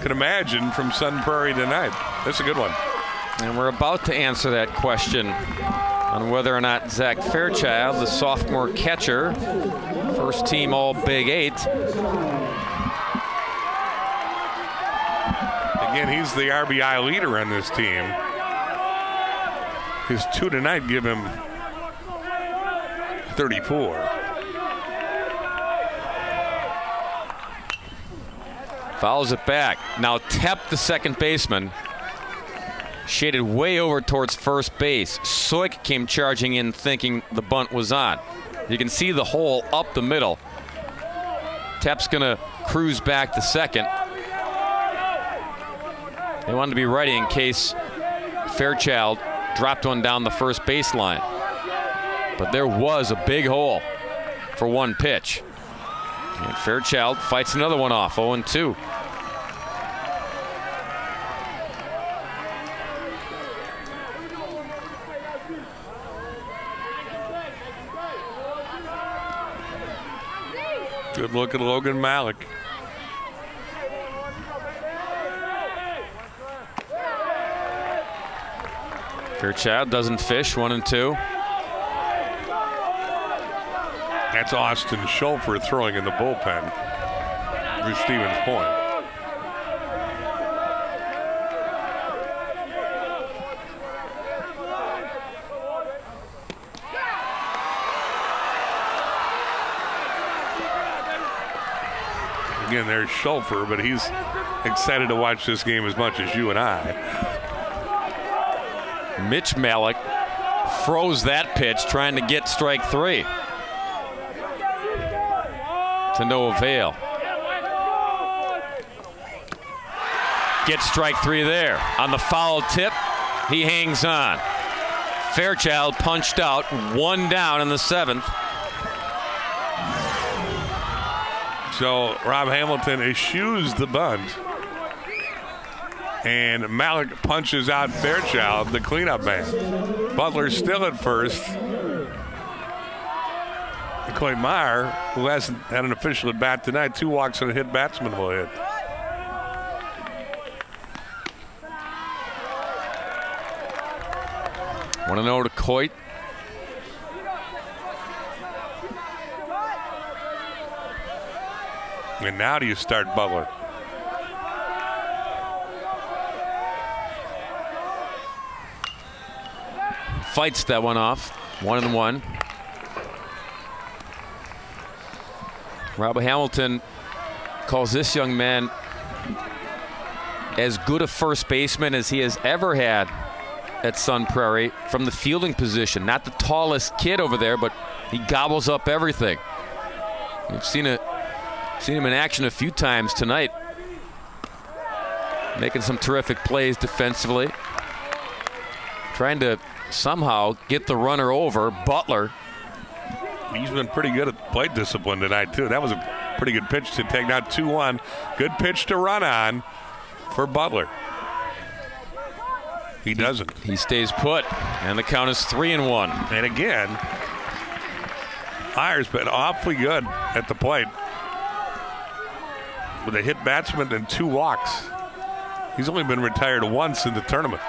could imagine from Sun Prairie tonight. That's a good one. And we're about to answer that question on whether or not Zach Fairchild, the sophomore catcher, first team all Big 8. Again, he's the RBI leader on this team. His 2 tonight give him 34. Fouls it back. Now Tepp, the second baseman, shaded way over towards first base. Soik came charging in thinking the bunt was on. You can see the hole up the middle. Tepp's going to cruise back to second. They wanted to be ready in case Fairchild dropped one down the first baseline. But there was a big hole for one pitch. And Fairchild fights another one off, 0-2. Good look at Logan Malik. Fairchild doesn't fish, 1-2. That's Austin Schulfer throwing in the bullpen for Stevens Point. Again, there's Schulfer, but he's excited to watch this game as much as you and I. Mitch Malik froze that pitch trying to get strike three. To no avail. Gets strike three there. On the foul tip, he hangs on. Fairchild punched out, one down in the seventh. So Rob Hamilton eschews the bunt. And Malik punches out Fairchild, the cleanup man. Butler's still at first. Coit Meyer, who hasn't had an official at bat tonight, 2 walks and a hit batsman will hit. Want to know to Coit. And now do you start Butler? Fights that one off. 1-1. Rob Hamilton calls this young man as good a first baseman as he has ever had at Sun Prairie from the fielding position. Not the tallest kid over there, but he gobbles up everything. We've seen him in action a few times tonight, making some terrific plays defensively, trying to somehow get the runner over. Butler. He's been pretty good at plate discipline tonight, too. That was a pretty good pitch to take down 2-1. Good pitch to run on for Butler. He doesn't. He stays put, and the count is 3-1. And again, Meyer's been awfully good at the plate with a hit batsman and 2 walks. He's only been retired once in the tournament.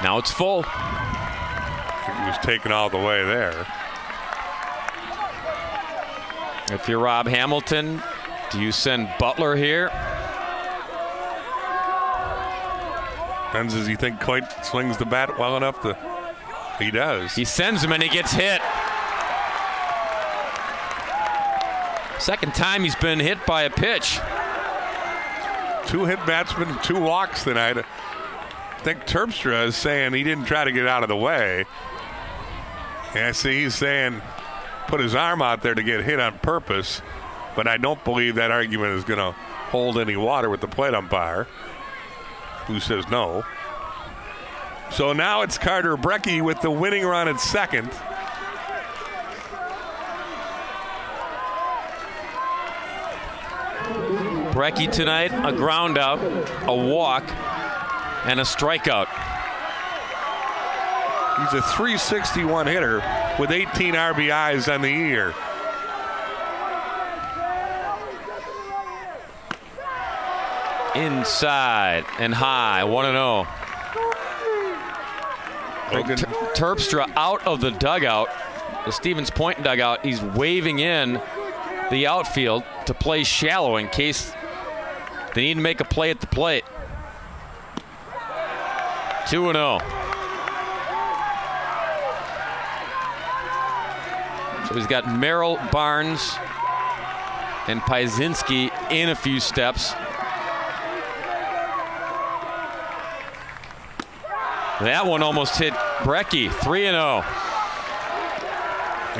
Now it's full. I think he was taken all the way there. If you're Rob Hamilton, do you send Butler here? Depends, does he think Coit swings the bat well enough to... He does. He sends him and he gets hit. Second time he's been hit by a pitch. 2 hit batsmen, 2 walks tonight. I think Terpstra is saying he didn't try to get out of the way. And I see he's saying put his arm out there to get hit on purpose. But I don't believe that argument is going to hold any water with the plate umpire, who says no. So now it's Carter Brecky with the winning run at second. Brecky tonight, a ground out, a walk, and a strikeout. He's a .361 hitter with 18 RBIs on the year. Inside and high, 1-0. Terpstra out of the dugout, the Stevens Point dugout. He's waving in the outfield to play shallow in case they need to make a play at the plate. 2-0. So he's got Merrill, Barnes, and Paisinski in a few steps. That one almost hit Brecky. 3-0.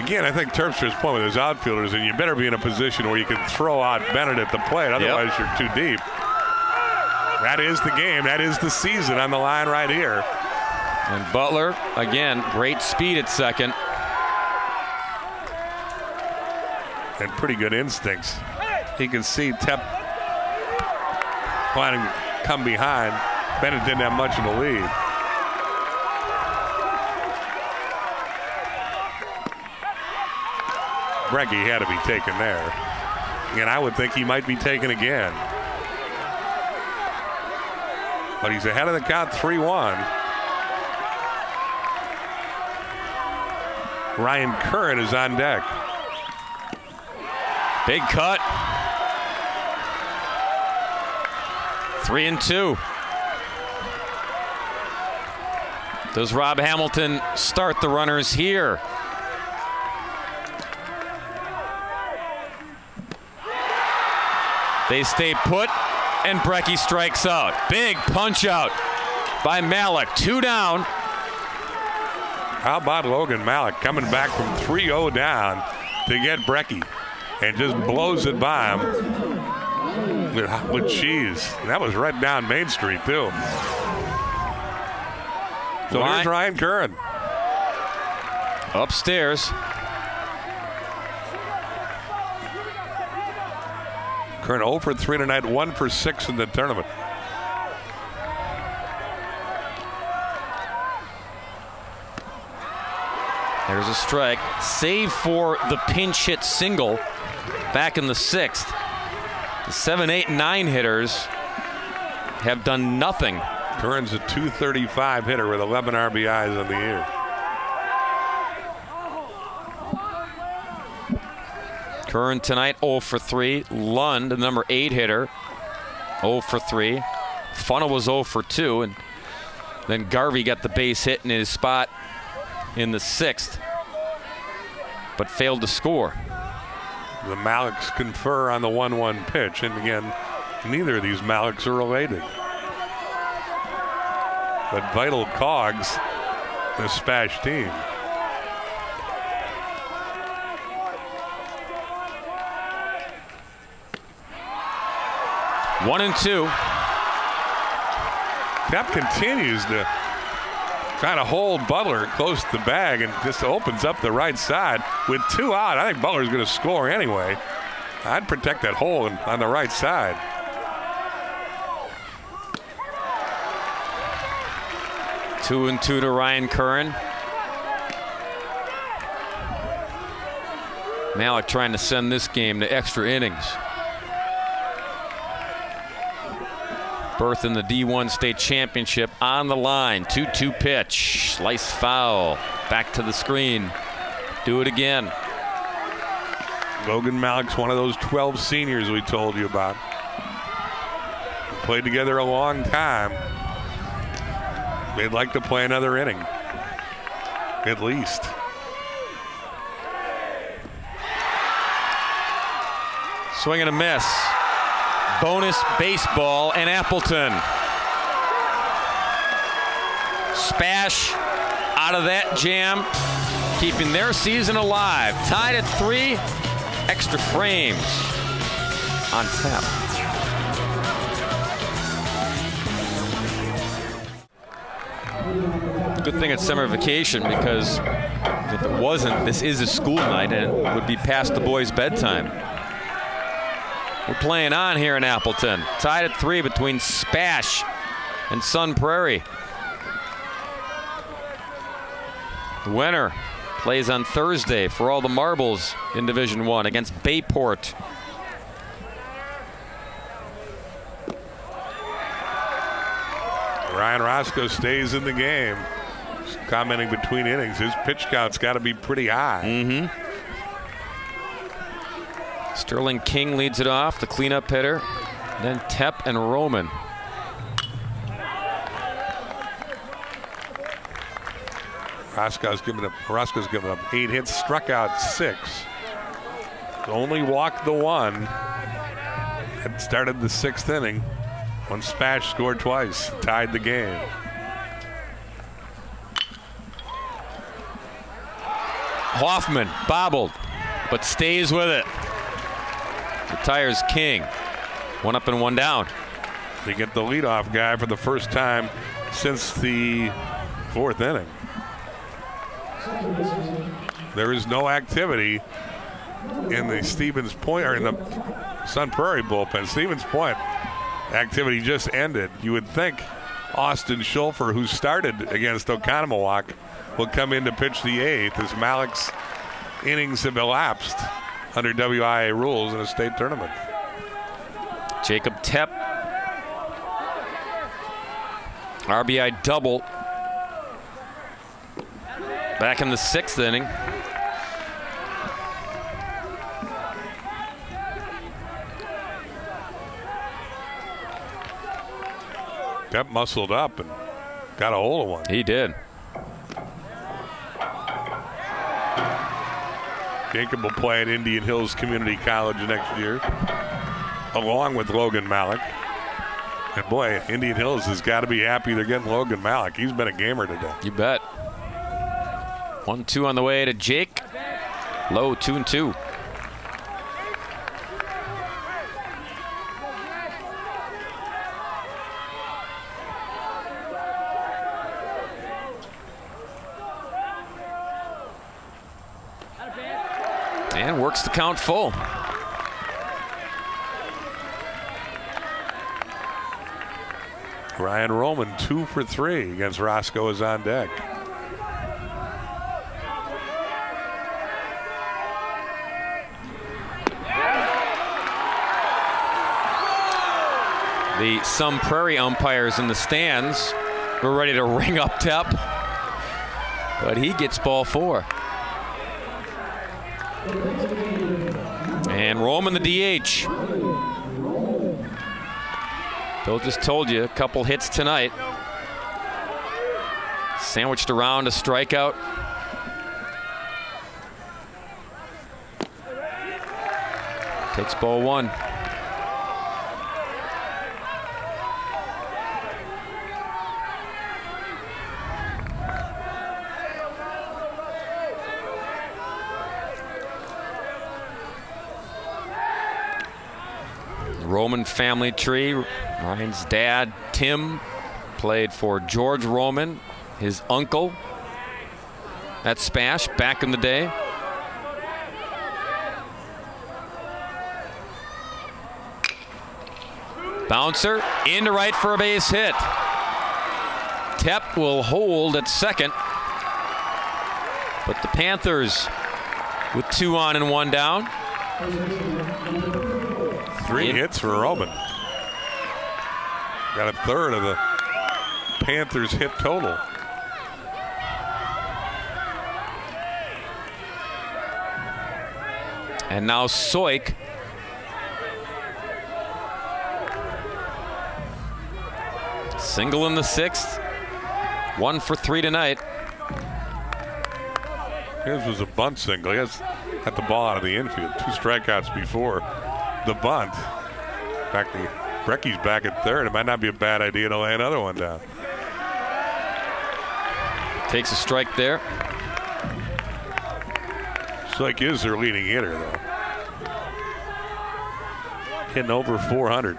Again, I think Terpster's point with his outfielders, and you better be in a position where you can throw out Bennett at the plate. Otherwise, you're too deep. That is the game. That is the season on the line right here. And Butler, again, great speed at second. And pretty good instincts. He can see Tep planning to come behind. Bennett didn't have much of a lead. Brecky had to be taken there. And I would think he might be taken again. But he's ahead of the count 3-1. Ryan Curran is on deck. Big cut. 3-2. Does Rob Hamilton start the runners here? They stay put, and Brecky strikes out. Big punch out by Malik. 2 down. How about Logan Malik coming back from 3-0 down to get Brecky and just blows it by him with cheese. And that was right down Main Street, too. So here's Ryan Curran. Upstairs. Curran 0 for 3 tonight, 1 for 6 in the tournament. There's a strike. Save for the pinch hit single back in the 6th. The 7, 8, 9 hitters have done nothing. Curran's a .235 hitter with 11 RBIs on the year. Curran tonight 0 for 3. Lund, the number 8 hitter, 0 for 3. Funnel was 0 for 2. And then Garvey got the base hit in his spot in the 6th, but failed to score. The Maliks confer on the 1-1 pitch. And again, neither of these Maliks are related. But vital cogs, the Spash team. One and 2. Tep continues to try to hold Butler close to the bag and just opens up the right side. With 2 out, I think Butler's going to score anyway. I'd protect that hole on the right side. Two and 2 to Ryan Curran. Malik trying to send this game to extra innings. Berth in the D1 state championship on the line. 2-2 pitch. Slice foul. Back to the screen. Do it again. Logan Malik's one of those 12 seniors we told you about. Played together a long time. They'd like to play another inning, at least. Swing and a miss. Bonus baseball and Appleton. Spash out of that jam, keeping their season alive. Tied at 3. Extra frames on tap. Good thing it's summer vacation, because if it wasn't, this is a school night and it would be past the boys' bedtime. We're playing on here in Appleton. Tied at 3 between Spash and Sun Prairie. The winner plays on Thursday for all the marbles in Division 1 against Bayport. Ryan Roscoe stays in the game. Just commenting between innings, his pitch count's got to be pretty high. Sterling King leads it off, the cleanup hitter. Then Tep and Roman. Roscoe's given up 8 hits, struck out 6. Only walked the 1. Had started the 6th inning when Spash scored twice, tied the game. Hoffman bobbled, but stays with it. Retires King. 1 up and 1 down. They get the leadoff guy for the first time since the 4th inning. There is no activity in the Stevens Point, or in the Sun Prairie bullpen. Stevens Point activity just ended. You would think Austin Schulfer, who started against Oconomowoc, will come in to pitch the 8th as Malik's innings have elapsed under WIAA rules in a state tournament. Jacob Tepp, RBI double back in the 6th inning. Tepp muscled up and got a hold of one. He did. Jacob will play at Indian Hills Community College next year, along with Logan Malik. And boy, Indian Hills has got to be happy they're getting Logan Malik. He's been a gamer today. You bet. 1-2 on the way to Jake. Low 2-2. And works the count full. Ryan Roman 2 for 3 against Roscoe is on deck. The Sun Prairie umpires in the stands were ready to ring up Tepp, but he gets ball 4. And Roman the DH. Bill just told you, a couple hits tonight. Sandwiched around a strikeout. Takes ball 1. Roman family tree. Ryan's dad, Tim, played for George Roman, his uncle at Spash back in the day. Bouncer into right for a base hit. Tepp will hold at second, but the Panthers with 2 on and 1 down. 3 hits for Roman. Got a third of the Panthers' hit total. And now Soik. Single in the 6th. 1 for 3 tonight. His was a bunt single. He has had the ball out of the infield. 2 strikeouts before the bunt. In fact, Brecky's back at third. It might not be a bad idea to lay another one down. Takes a strike there. Strike is their leading hitter, though. Hitting over 400.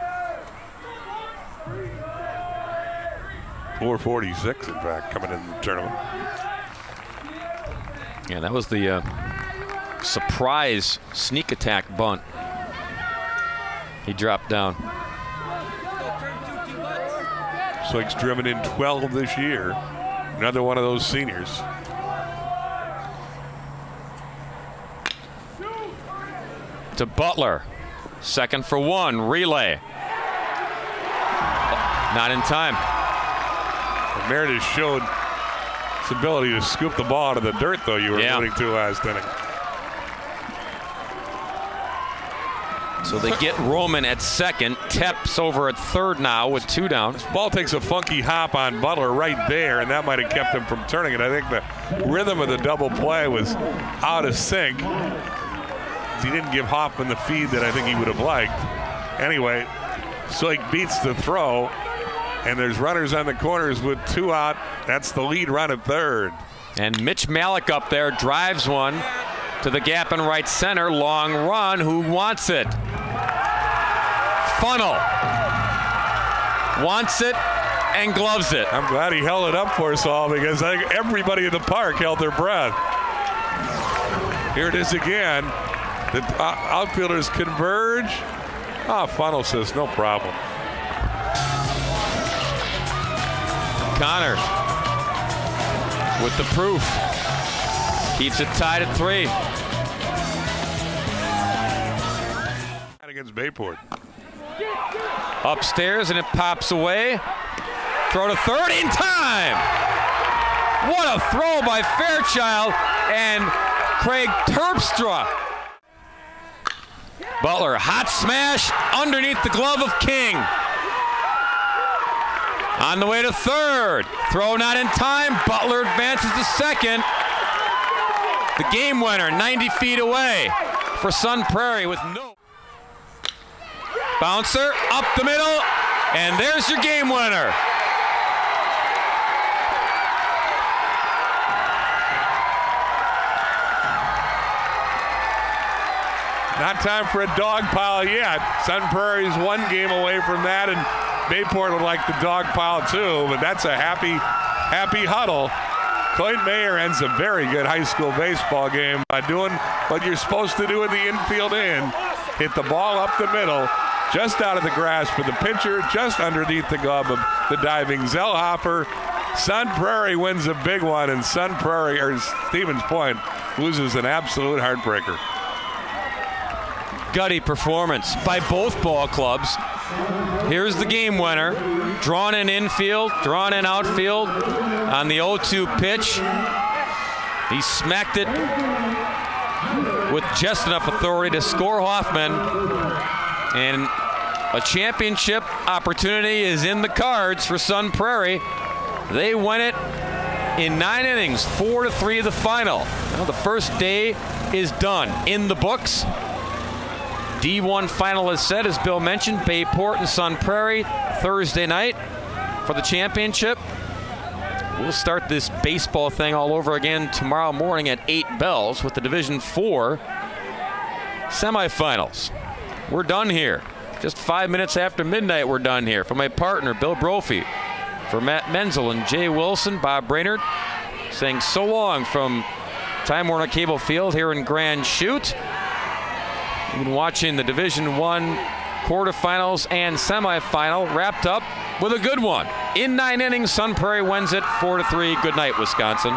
446, in fact, coming in the tournament. Yeah, that was the surprise sneak attack bunt. He dropped down. Slick's driven in 12 this year. Another one of those seniors. To Butler. Second for 1. Relay. Not in time. And Meredith showed his ability to scoop the ball out of the dirt, though, you were alluding to last inning. So they get Roman at second. Tepps over at third now with 2 down. Ball takes a funky hop on Butler right there, and that might have kept him from turning it. I think the rhythm of the double play was out of sync. He didn't give Hoffman the feed that I think he would have liked. Anyway, Soik beats the throw, and there's runners on the corners with 2 out. That's the lead run at third. And Mitch Malik up there drives one to the gap in right center. Long run. Who wants it? Funnel. Wants it and gloves it. I'm glad he held it up for us all because I think everybody in the park held their breath. Here it is again. The outfielders converge. Funnel says no problem. Connor with the proof. Keeps it tied at 3. Against Bayport. Upstairs and it pops away. Throw to third in time. What a throw by Fairchild and Craig Terpstra. Butler, hot smash underneath the glove of King. On the way to third. Throw not in time. Butler advances to second. The game winner 90 feet away for Sun Prairie with no. Bouncer up the middle, and there's your game winner. Not time for a dog pile yet. Sun Prairie's 1 game away from that, and Bayport would like the dog pile too, but that's a happy huddle. Clayton Mayer ends a very good high school baseball game by doing what you're supposed to do in the infield end. Hit the ball up the middle, just out of the grasp of the pitcher, just underneath the glove of the diving Zellhofer. Sun Prairie wins a big one, and Sun Prairie, or Stevens Point, loses an absolute heartbreaker. Gutty performance by both ball clubs. Here's the game winner. Drawn in infield, drawn in outfield on the 0-2 pitch. He smacked it with just enough authority to score Hoffman. And a championship opportunity is in the cards for Sun Prairie. They win it in 9 innings, 4-3 the final. Now the first day is done. In the books. D1 final is set, as Bill mentioned. Bayport and Sun Prairie Thursday night for the championship. We'll start this baseball thing all over again tomorrow morning at 8 bells with the Division 4 semifinals. We're done here. Just 5 minutes after midnight, we're done here. For my partner, Bill Brophy, for Matt Menzel and Jay Wilson, Bob Brainerd, saying so long from Time Warner Cable Field here in Grand Chute. You've been watching the Division 1 quarterfinals and semifinal wrapped up with a good one. In 9 innings, Sun Prairie wins it 4-3. Good night, Wisconsin.